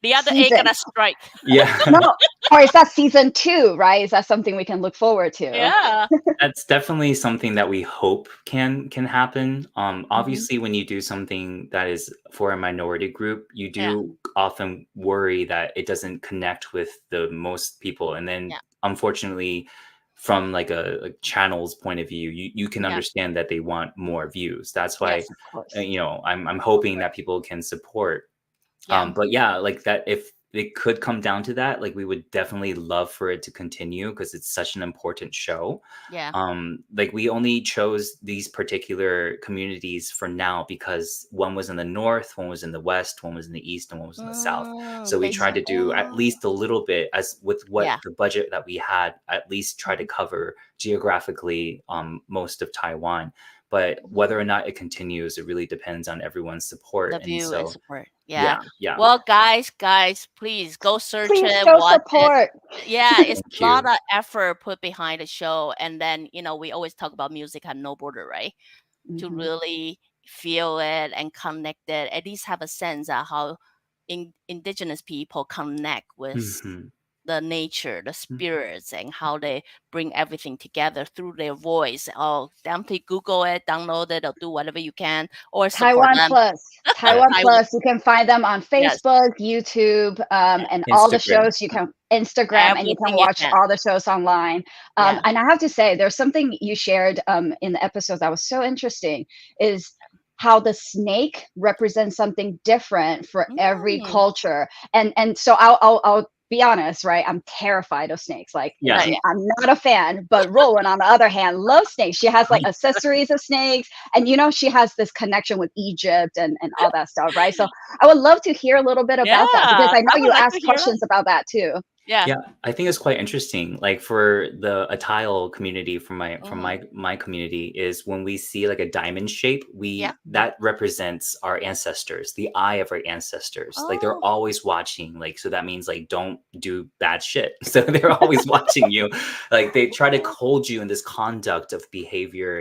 The other eight season? gonna strike. Yeah. No, or is that season 2, right? Is that something we can look forward to? Yeah, That's definitely something that we hope can happen. Mhm. Obviously, when you do something that is for a minority group, you yeah, do often worry that it doesn't connect with the most people, and then yeah, unfortunately, from like a channel's point of view, you can yeah. understand that they want more views. That's why, Yes, Of course. I'm hoping that people can support. yeah, But yeah, like that, if it could come down to that, like we would definitely love for it to continue because it's such an important show. yeah. Like we only chose these particular communities for now because one was in the north, one was in the west, one was in the east, and one was in the south. So we They tried to do at least a little bit as with what yeah. the budget that we had, at least try to Mhm. cover geographically most of Taiwan. But whether or Mm. not it continues, it really depends on everyone's support. The And view and so support. Yeah. yeah, yeah. Well, guys, please go search Please it, show watch it. support. Yeah, it's Thank a lot you. of effort put behind the show. And then, we always talk about music have no border, right? To Mhm. really feel it and connect it, at least have a sense of how indigenous people connect with Mhm. the nature, the Mm. spirits, and how they bring everything together through their voice. Oh, definitely Google it, download it, or do whatever you can, or support Taiwan them. Plus. Yeah. Taiwan Taiwan, Plus. You can find them on yes, Facebook, YouTube, and all the Instagram. shows. You can Instagram, and you can everything you watch can. all the shows online. Yeah, And I have to say, there's something you shared in the episode that was so interesting. Is how the snake represents something different for every Mm. culture. And so I'll be honest, right? I'm terrified of snakes. Like Yeah. I'm not a fan, but Rowan, on the other hand, loves snakes. She has like I- accessories of snakes, and she has this connection with Egypt and all that stuff, right? So I would love to hear a little bit Yeah, about that, because I I know would you like to asked hear that. questions about that too. Yeah. Yeah, I think it's quite interesting. Like for the Atayal community, from Mhm. my community, is when we see like a diamond shape, Yeah. we that represents our ancestors, the eye of our ancestors. Like they're Oh. always watching. Like so that means like don't do bad shit. So they're always watching you. Like they try to hold you in this conduct of behavior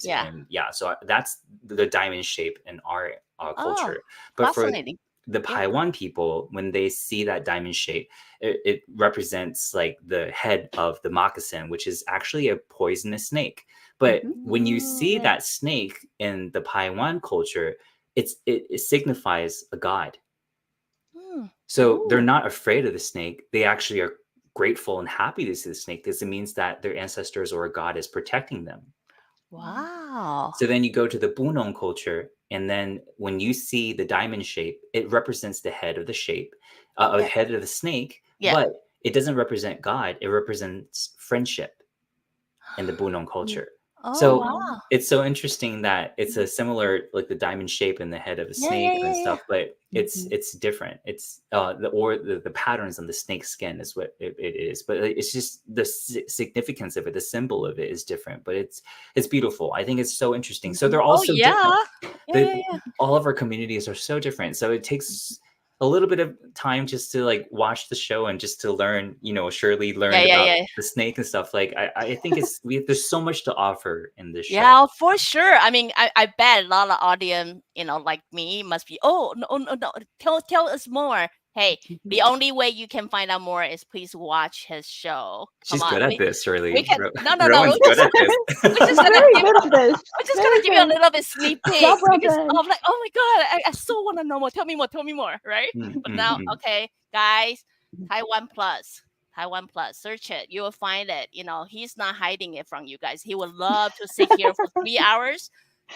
Yeah. and yeah. So that's the diamond shape in our Oh, culture. But for fascinating. the Yeah. Paiwan people, when they see that diamond shape, it represents like the head of the moccasin, which is actually a poisonous snake. But Hmm. when you see Mm. that snake in the Paiwan culture, it signifies a god. Mm. So they're Ooh. not afraid of the snake. They actually are grateful and happy to see the snake because it means that their ancestors or a god is protecting them. Wow. So then you go to the Bunong culture, and then when you see the diamond shape, it represents the head of the shape, Yeah. head of the snake, Yeah. but it doesn't represent God. It represents friendship in the Bunong culture. Oh, So wow. it's so interesting that it's a similar, like the diamond shape in the head of a Yeah, snake yeah, and yeah, yeah. stuff, but Hmm. it's different. It's the patterns on the snake skin is what it is, but it's just the significance of it, the symbol of it is different. But it's beautiful. I think it's so interesting. So they're all Oh, so yeah. different. Yeah, The yeah, yeah. all of our communities are so different. So it takes a little bit of time just to like watch the show and just to learn, Shirley Yeah, learned yeah, about yeah. the snake and stuff. Like I think there's so much to offer in this show. Yeah, for sure. I mean, I bet a lot of audience, like me, must be, oh, no, no, no, tell us more. Hey, the only way you can find out more is please watch his show. Come She's on. good at We, this, we Shirley. can, no, no, no. Rowan's good at this. We're just He's gonna very give good at this. we're just gonna Very give you a good. little bit sneak Job peek well because done. I'm like, oh my god, I so want to know more. Tell me more, right? Mm, But mm, now, mm. okay, guys, Taiwan Plus, Taiwan Plus, search it. You will find it. He's not hiding it from you guys. He would love to sit here for 3 hours,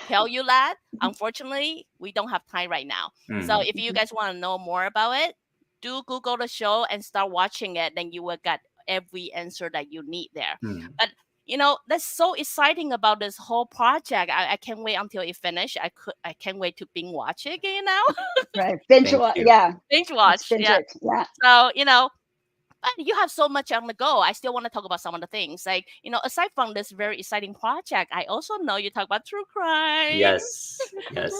tell you that. Unfortunately, we don't have time right now. So Mm, if you guys want to know more about it, do Google the show and start watching it. Then you will get every answer that you need there. mm. But that's so exciting about this whole project. I can't wait until it finish. I can't wait to binge watch it again now. Right. Binge Thank watch. you. Yeah. Binge Let's watch. binge Yeah. it. Yeah. So, but you have so much on the go. I still want to talk about some of the things. Like, aside from this very exciting project, I also know you talk about true crime. Yes. Yes.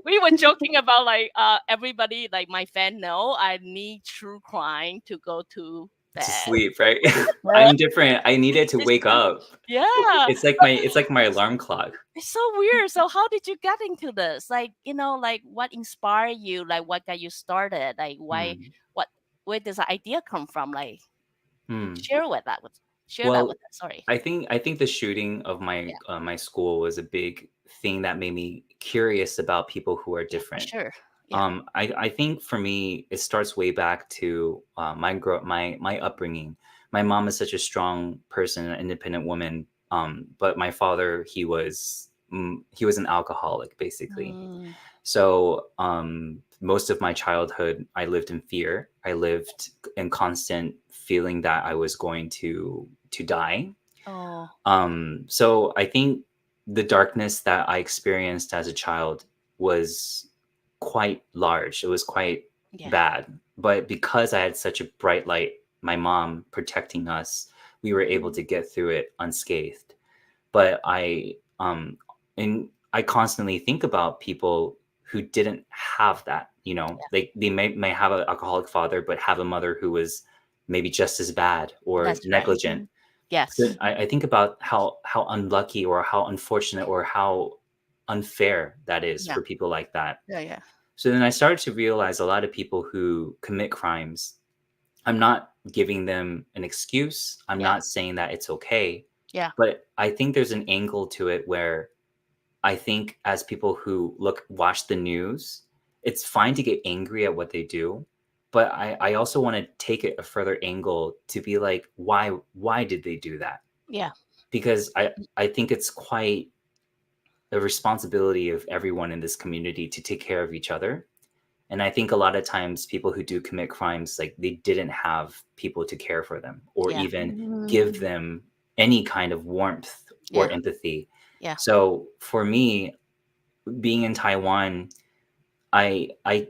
We were joking about like everybody, like my fan know I need true crime to go to To bed. sleep, right? Right. I'm different. I needed to It's wake true. up. Yeah. It's like my alarm clock. It's so weird. So how did you get into this? Like, like what inspired you? Like what got you started? Like Hmm. what where does the idea come from? Like Hmm. share that with Well, us. Sorry. I think the shooting of Yeah, my school was a big thing that made me curious about people who are yeah, for different. sure. Yeah. I think for me, it starts way back to my upbringing. My mom is such a strong person, an independent woman. But my father, he was an alcoholic, basically. Mm. So most of my childhood, I lived in fear. I lived in constant feeling that I was going to die. Oh, So I think the darkness that I experienced as a child was quite large. It was quite yeah. bad. But because I had such a bright light, my mom protecting us, we were able to get through it unscathed. But I constantly think about people who didn't have that. They may have an alcoholic father, but have a mother who was maybe just as bad or That's right. negligent. So Yes. I think about how unlucky or how unfortunate or how unfair that is Yeah. for people like that. Yeah. Yeah. So then I started to realize a lot of people who commit crimes, I'm not giving them an excuse. I'm Yeah. not saying that it's okay. Yeah. But I think there's an angle to it where I think as people who watch the news, it's fine to get angry at what they do. But I also want to take it a further angle to be like, why did they do that? Yeah. Because I think it's quite a responsibility of everyone in this community to take care of each other. And I think a lot of times people who do commit crimes, like they didn't have people to care for them or Yeah. even give Mhm. them any kind of warmth or Yeah. empathy. Yeah. So for me, being in Taiwan, I I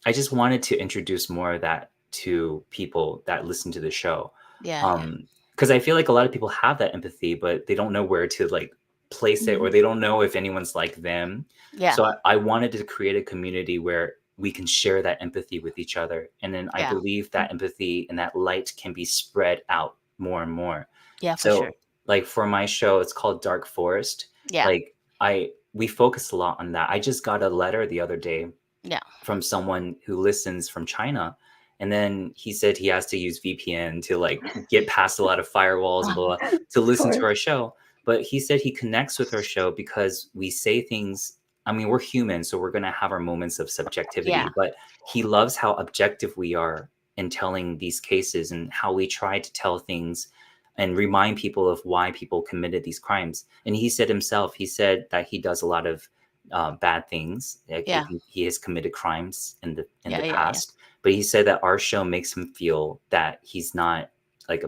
I just wanted to introduce more of that to people that listen to the show. Yeah. Yeah. Um, because I feel like a lot of people have that empathy, but they don't know where to like place it, or Mhm. they don't know if anyone's like them. Yeah. So I wanted to create a community where we can share that empathy with each other. And then I Yeah. believe that empathy and that light can be spread out more and more. Yeah. For sure. So like for my show, it's called Dark Forest. Yeah. Like we focus a lot on that. I just got a letter the other day Yeah. from someone who listens from China. And then he said he has to use VPN to like get past a lot of firewalls and blah, blah, to Of listen to course. our show. But he said he connects with our show because we say things. I mean, we're human, so we're going to have our moments of Yeah. subjectivity, but he loves how objective we are in telling these cases and how we try to tell things and remind people of why people committed these crimes. And he said himself, he said that he does a lot of bad things. Like Yeah. he has committed crimes in Yeah. the Yeah. Yeah. past, but he said that our show makes him feel that he's not like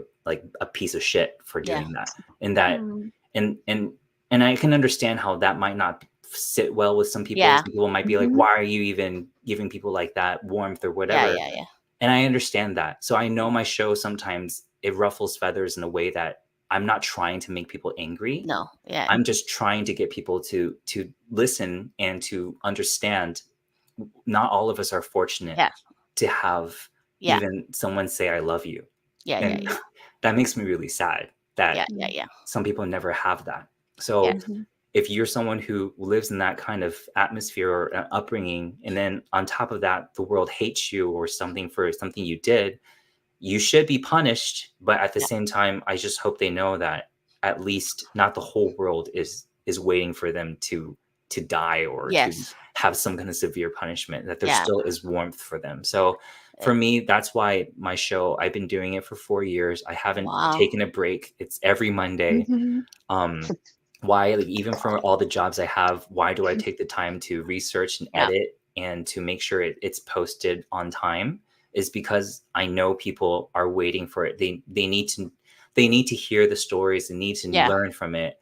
a piece of shit for Yeah. doing that, and that Mm. and and and I can understand how that might not sit well with some people. Yeah. Some people might be like, Mhm. "Why are you even giving people like that warmth or Yeah. whatever?" Yeah. Yeah. And I understand that. So I know my show sometimes it ruffles feathers in a way that I'm not trying to make people angry. No. Yeah. I'm just trying to get people to listen and to understand not all of us are fortunate Yeah. to have Yeah. even someone say I love you. Yeah. Yeah. And Mhm. that makes me really sad Yeah. that Yeah. Mhm. Yeah. some people never have that. Yeah. So Mhm. if you're someone who lives in that kind of atmosphere or upbringing, and then on top of that, the world hates you or something for something you did, you should be punished. But at the Yeah. same time, I just hope they know that at least not the whole world is waiting for them to die or to Yes. have some kind of severe punishment, that there Yeah. still is warmth for them. So Uh, for me, that's why my show, I've been doing it for 4 years. I haven't Wow. taken a break. It's every Monday. Mhm. um why, like, even for all the jobs I have, why do I take the time to research and Yeah. edit and to make sure it's posted on time, is because I know people are waiting for it. They need to hear the stories, they need to Yeah. learn from it.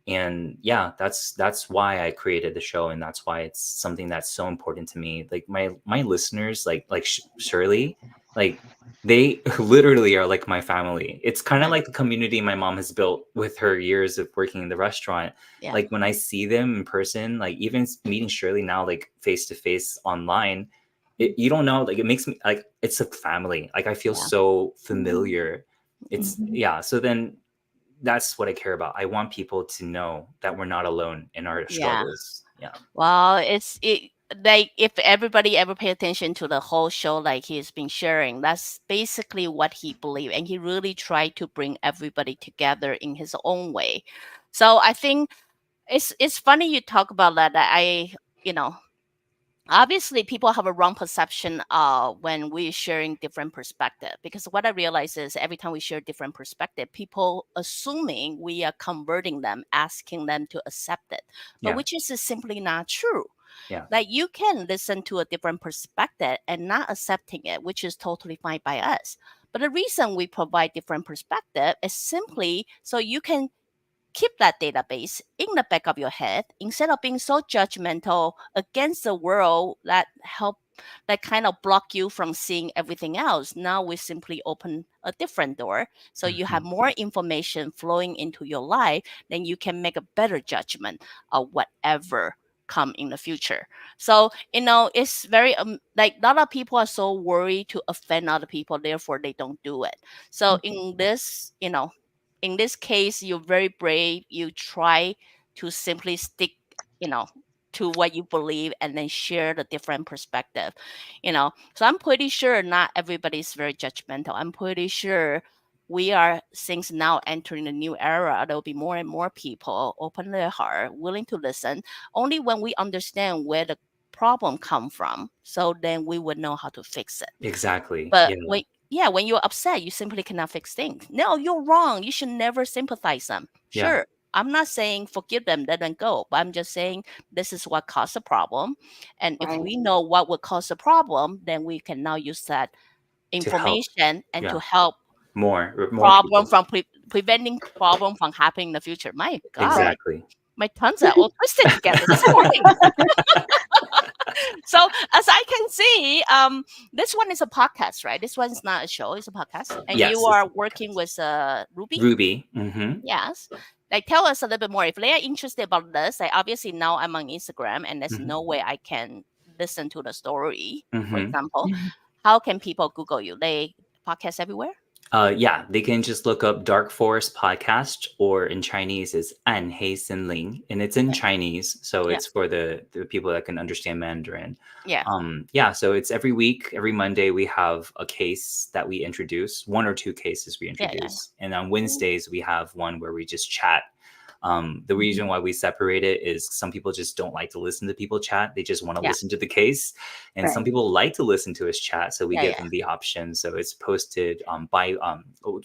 And yeah, that's why I created the show, and that's why it's something that's so important to me. Like my listeners, like Shirley, like they literally are like my family. It's kind of Yeah. like the community my mom has built with her years of working in the restaurant. Yeah. Like when I see them in person, like even meeting Shirley now, like face to face online, you don't know, like it makes me like it's a family. Like I feel Yeah. so Mhm. familiar. It's Mhm. yeah. So then that's what I care about. I want people to know that we're not alone in our Yeah. struggles. Yeah. Well, it's it like if everybody ever pay attention to the whole show, like he's been sharing, that's basically what he believed, and he really tried to bring everybody together in his own way. So I think it's funny you talk about that. That you know, obviously people have a wrong perception when we're sharing different perspective, because what I realize is every time we share different perspective, people assuming we are converting them, asking them to accept it, but Yeah. which is simply not true. Yeah. Like you can listen to a different perspective and not accepting it, which is totally fine by us. But the reason we provide different perspective is simply so you can keep that database in the back of your head instead of being so judgmental against the world that kind of block you from seeing everything else. Now we simply open a different door so you have Mhm. more information flowing into your life, then you can make a better judgment of whatever come in the future. So it's very like a lot of people are so worried to offend other people, therefore they don't do it. So in this case, you're very brave. You try to simply stick, you know, to what you believe and then share the different perspective. So I'm pretty sure not everybody's very judgmental. I'm pretty sure we are, since now entering a new era, there will be more and more people open their heart, willing to listen, only when we understand where the problem come from. So then we would know how to fix it. Exactly. But Yeah. when you're upset, you simply cannot fix things. No, you're wrong. You should never sympathize them. Yeah. Sure. I'm not saying forgive them, let them go, but I'm just saying this is what caused the problem. And if Right. we know what would cause the problem, then we can now use that To help, information and to yeah, help more problem people. from preventing problem from happening in the future. My God, Right. Exactly. my tongues are all twisted together this morning. So as I can see, this one is a podcast, right? This one's not a show; it's a podcast, and you Yes, it's are working with Ruby. Ruby. Mm-hmm. Yes. Like tell us a little bit more. If they are interested about this, like obviously now I'm on Instagram and there's Mm-hmm. no way I can listen to the story, for Mm-hmm. example. How can people Google you? They podcast everywhere? Yeah, they can just look up Dark Forest Podcast, or in Chinese is 暗黑森林, and it's in Yeah. Chinese, so Yeah. it's for the people that can understand Mandarin. Yeah. Yeah, so it's every week, every Monday we have a case that we introduce, one or two cases we Yeah. Yeah. introduce, and on Wednesdays we have one where we just chat. The reason why we separate it is some people just don't like to listen to people chat. They just want to Yeah. listen to the case. And some Right. people like to listen to us chat. So we Yeah. give Yeah. them the option. So it's posted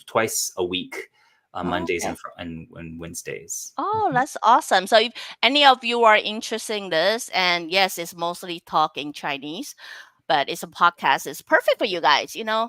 twice a week, Oh, Mondays okay. and Wednesdays. Oh, that's awesome. So if any of you are interested in this, and yes, it's mostly talk in Chinese, but it's a podcast, it's perfect for you guys, you know?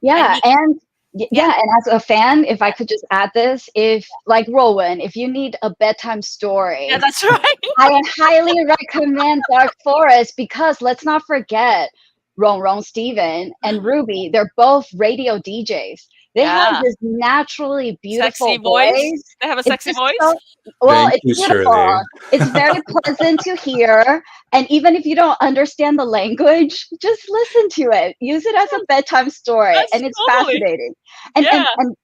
And Yeah, you, and yeah, yeah, and as a fan, if I yeah, could just add this, if like Rowan, if you need a bedtime yeah, story, that's right. I highly recommend Dark Forest because let's not forget Rong, Steven, and Ruby. They're both radio DJs. They have Yeah. this naturally Sexy beautiful voice. voice. They have a It's sexy just voice. so, well, Thank it's you, beautiful. Shirley. It's very pleasant to hear. And even if you don't understand the language, just listen to it. Use it as a bedtime story. That's And it's totally. fascinating. And Yeah. and and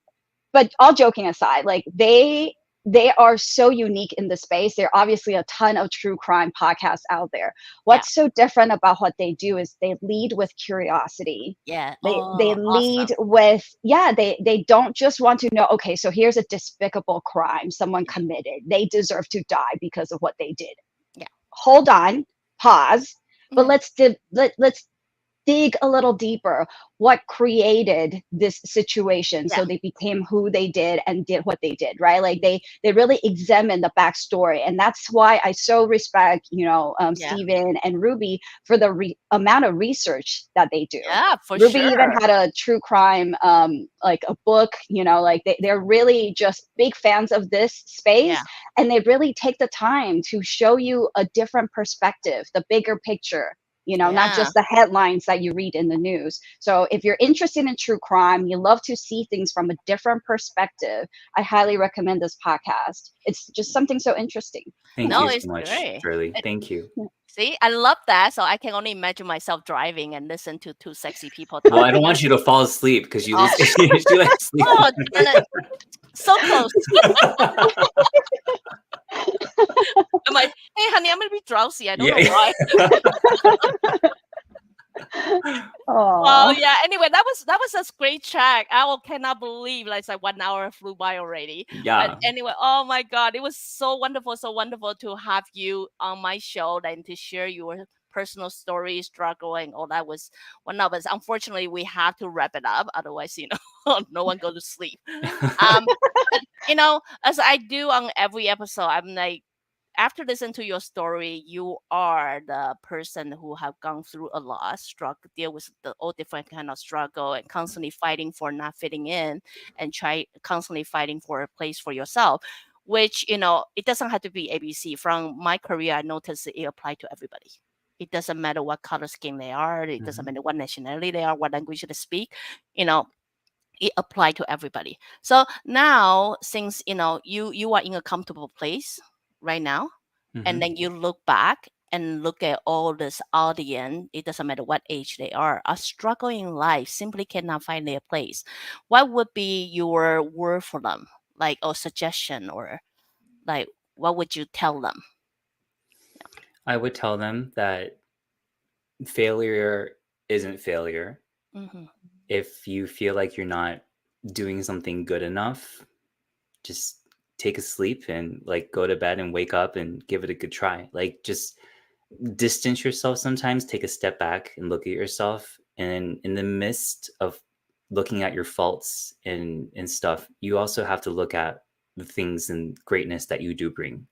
but all joking aside, like they are so unique in the space. There are obviously a ton of true crime podcasts out there. Yeah. What's so different about what they do is they lead with curiosity. Yeah. They Oh, lead awesome. with, yeah, they don't just want to know, okay, so here's a despicable crime someone Yeah. committed. They deserve to die because of what they did. Yeah. Hold on, pause, but Yeah. let's dig a little deeper. What created this situation Yeah. so they became who they did and did what they did, right? Like they really examine the backstory, and that's why I so respect, Yeah. Steven and Ruby for the amount of research that they do. Yeah, for Ruby even sure. had a true crime like a book, like they're really just big fans of this Yeah. space, and they really take the time to show you a different perspective, the bigger picture, not Yeah. just the headlines that you read in the news. So if you're interested in true crime, you love to see things from a different perspective, I highly recommend this podcast. It's just something so interesting. Thank Yeah. No, you so it's much, great. Shirley. It, Thank you. see, I love that. So I can only imagine myself driving and listen to two sexy people Well, I don't talking. want you to fall asleep because you Oh, listen. You like sleeping. oh, darn it. So close. I'm like, hey, honey, I'm going to be drowsy. I don't know Yeah. why. Well, Oh, yeah. Anyway, that was a great chat. I cannot believe like it's like 1 hour flew by already. But Yeah. anyway, oh my God, it was so wonderful to have you on my show and to share your personal stories, struggle, and all that was one of us. Unfortunately, we have to wrap it up, otherwise, no one go to sleep. But as I do on every episode, I'm like, after listening to your story, you are the person who have gone through a lot, struggle, deal with all different kind of struggle, and constantly fighting for not fitting in, and try constantly fighting for a place for yourself. Which it doesn't have to be ABC. From my career, I noticed it apply to everybody. It doesn't matter what color skin they are. It doesn't Mhm. matter what nationality they are, what language they speak. You know, it apply to everybody. So now, since you are in a comfortable place right now, and Mhm. then you look back and look at all this audience, it doesn't matter what age they are struggling in life, simply cannot find their place. What would be your word for them, like, or suggestion, or like, what would you tell them? I would tell them that failure isn't failure. Mm-hmm. If you feel like you're not doing something good enough, just take a sleep and like go to bed and wake up and give it a good try. Like just distance yourself sometimes, take a step back and look at yourself. And in the midst of looking at your faults and stuff, you also have to look at the things and greatness that you do bring,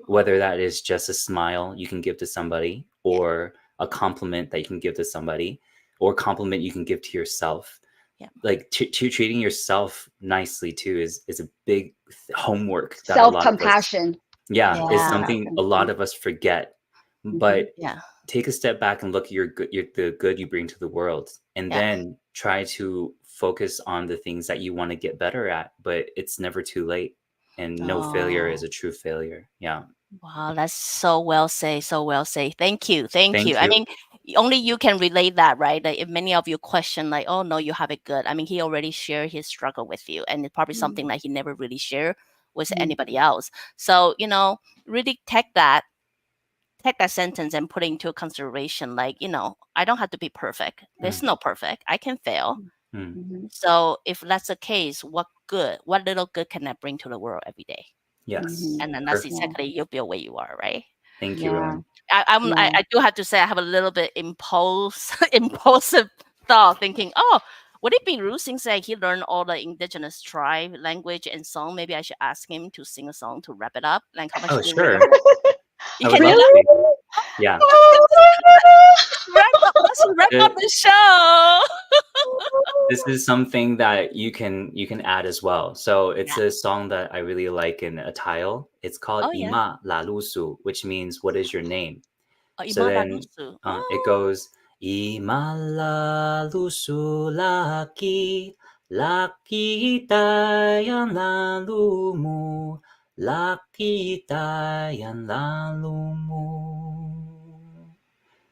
whether that is just a smile you can give to somebody, Yeah. or a compliment that you can give to somebody, or a compliment you can give to yourself. Yeah. Like treating yourself nicely too is a big homework that a Self lot of us, compassion. yeah, is Yeah. something a lot of us forget. Hmm. But Yeah. take a step back and look at the good you bring to the world, and Yeah. then try to focus on the things that you want to get better at. But it's never too late, and no failure Oh. is a true failure. Yeah. Wow, that's so well said, so well said. Thank you, thank you. Thank I you. mean, only you can relate that, right? Like if many of you question, like, oh no, you have it good. I mean, he already shared his struggle with you, and it's probably something that he never really shared with Mhm. anybody else. So really take that sentence and put it into consideration. Like, I don't have to be perfect. Mm, There's no perfect. I can fail. mm. Mhm. So if that's the case, what little good can I bring to the world every day? Yes. Mhm. And then that's Perfect. Yeah. exactly you'll be where you are, right? Thank you, Yeah. Rowan. Yeah. I do have to say I have a little bit impulsive thought thinking, oh, would it be Rusing say he learned all the indigenous tribe language and song? Maybe I should ask him to sing a song to wrap it up. Like how much Oh, do you sure. remember? You I would can do love that? Really? to. Yeah. Oh my goodness. Let's wrap up Uh, the show. This is something that you can add as well. So it's Yeah. a song that I really like in a tile. It's called Oh yeah. Ima Lalusu, which means what is your name? Oh, So Imada then Lusu. it Oh. goes Ima Lalusu laki laki tayan lalumu laki tayan lalumu.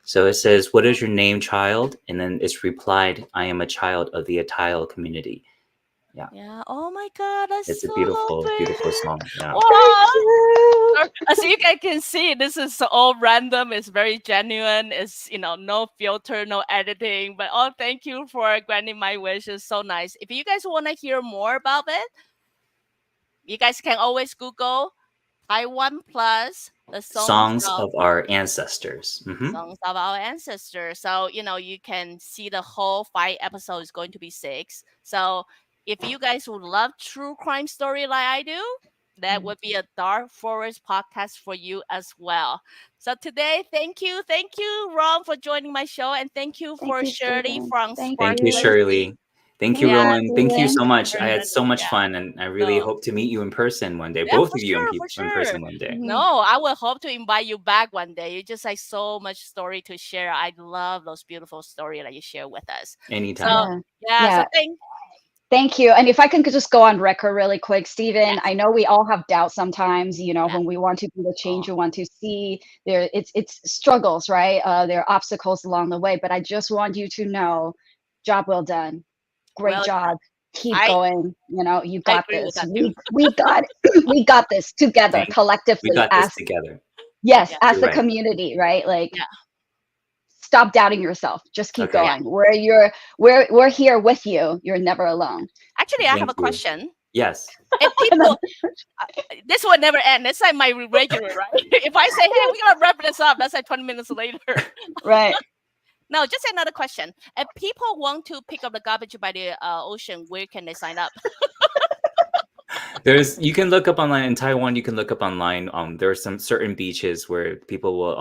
So it says, "What is your name, child?" And then it's replied, "I am a child of the Atayal community." Yeah, Yeah. Oh my God, that's it's a so beautiful, beautiful pretty. song. Yeah, Wow. Thank you. As you guys can see, this is all random. It's very genuine. It's no filter, no editing. But thank you for granting my wish. It's so nice. If you guys want to hear more about it, you guys can always Google Taiwan Plus the songs songs of of our ancestors. songs of our ancestors. So, you can see the whole 5 episodes is going to be 6. So, if you guys would love true crime story like I do, that would be a Dark Forest podcast for you as well. So today, thank you, Ron, for joining my show, and thank you Thank for you, Shirley Stephen. from Thank Thank Spark you, you. USD. Shirley. Thank you, Thank Yeah, you, Rowan. Thank you Stephen. so much. I had Bernard, so much yeah. fun, and I really No, hope to meet you in person one day, yeah, both for of you sure, for in sure. person one day, Mhm. No, I will hope to invite you back one day. You just like so much story to share. I love those beautiful stories that you share with us. So anytime. Yeah. yeah, so Yeah. Thank you. And if I can just go on record really quick, Stephen, yes, I know we all have doubts sometimes, yeah. when we want to do the Oh, change we want to see there, it's struggles, right? There are obstacles along the way, but I just want you to know, job well done. Great well, job. Keep I going. You I got agree with this. that too. We got we got this together Thank. We collectively got this as together. yes, Yeah, as You're the right. community, right? Like yeah. stop doubting yourself. Just keep Okay. Yeah. going. We're here with you. You're never alone. Actually, I have Thank a you. question. Yes. If people, this will never end. It's like my regular, right? If I say, "Hey, we're gonna wrap this up," that's like 20 minutes later. Right. No, just another question. If people want to pick up the garbage by the ocean, where can they sign up? You can look up online in Taiwan. You can look up online. There are some certain beaches where people will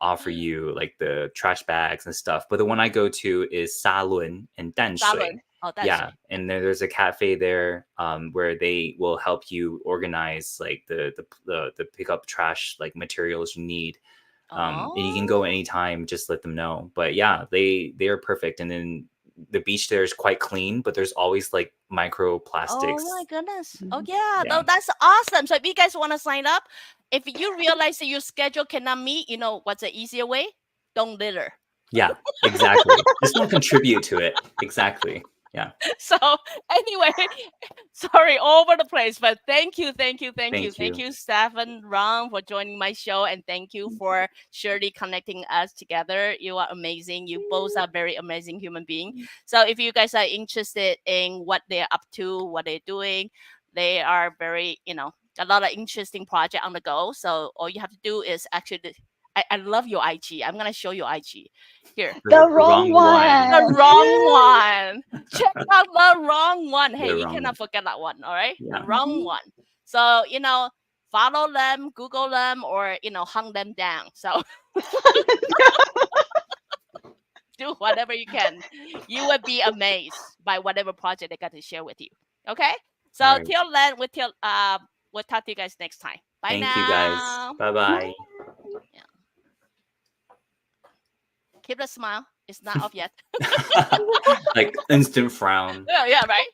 offer you like the trash bags and stuff. But the one I go to is Salun and Danshui. Salon. Oh, that's Yeah, and there's a cafe there where they will help you organize like the pick up trash like materials you need. And you can go oh. anytime. Just let them know. But yeah, they are perfect. And then the beach there is quite clean, but there's always like Oh my microplastics. goodness. Oh Mhm. yeah, Yeah. no, that's awesome. So if you guys want to sign up, if you realize that your schedule cannot meet, what's the easier way? Don't litter. Yeah, exactly. Just don't contribute to it. Exactly. Yeah. So anyway, sorry, all over the place, but Thank thank you. you, Stefan Rong, for joining my show, and thank you for Shirley connecting us together. You are amazing. You both are very amazing human being. So if you guys are interested in what they're up to, what they're doing, they are very, a lot of interesting project on the go. So all you have to do is actually, I love your IG. I'm gonna show you IG here. The The wrong wrong one. The one. wrong one. Check out the wrong one. Hey, The you wrong one. cannot forget that one. All right, the Yeah. wrong Mhm. one. So, follow them, Google them, or, hunt them down. So do whatever you can. You would be amazed by whatever project they got to share with you. Okay? All So right. till then, we'll talk to you guys next time. Bye Thank you guys. now. Bye bye. Yeah. Keep the smile. It's not off yet. Like instant frown. Yeah, right.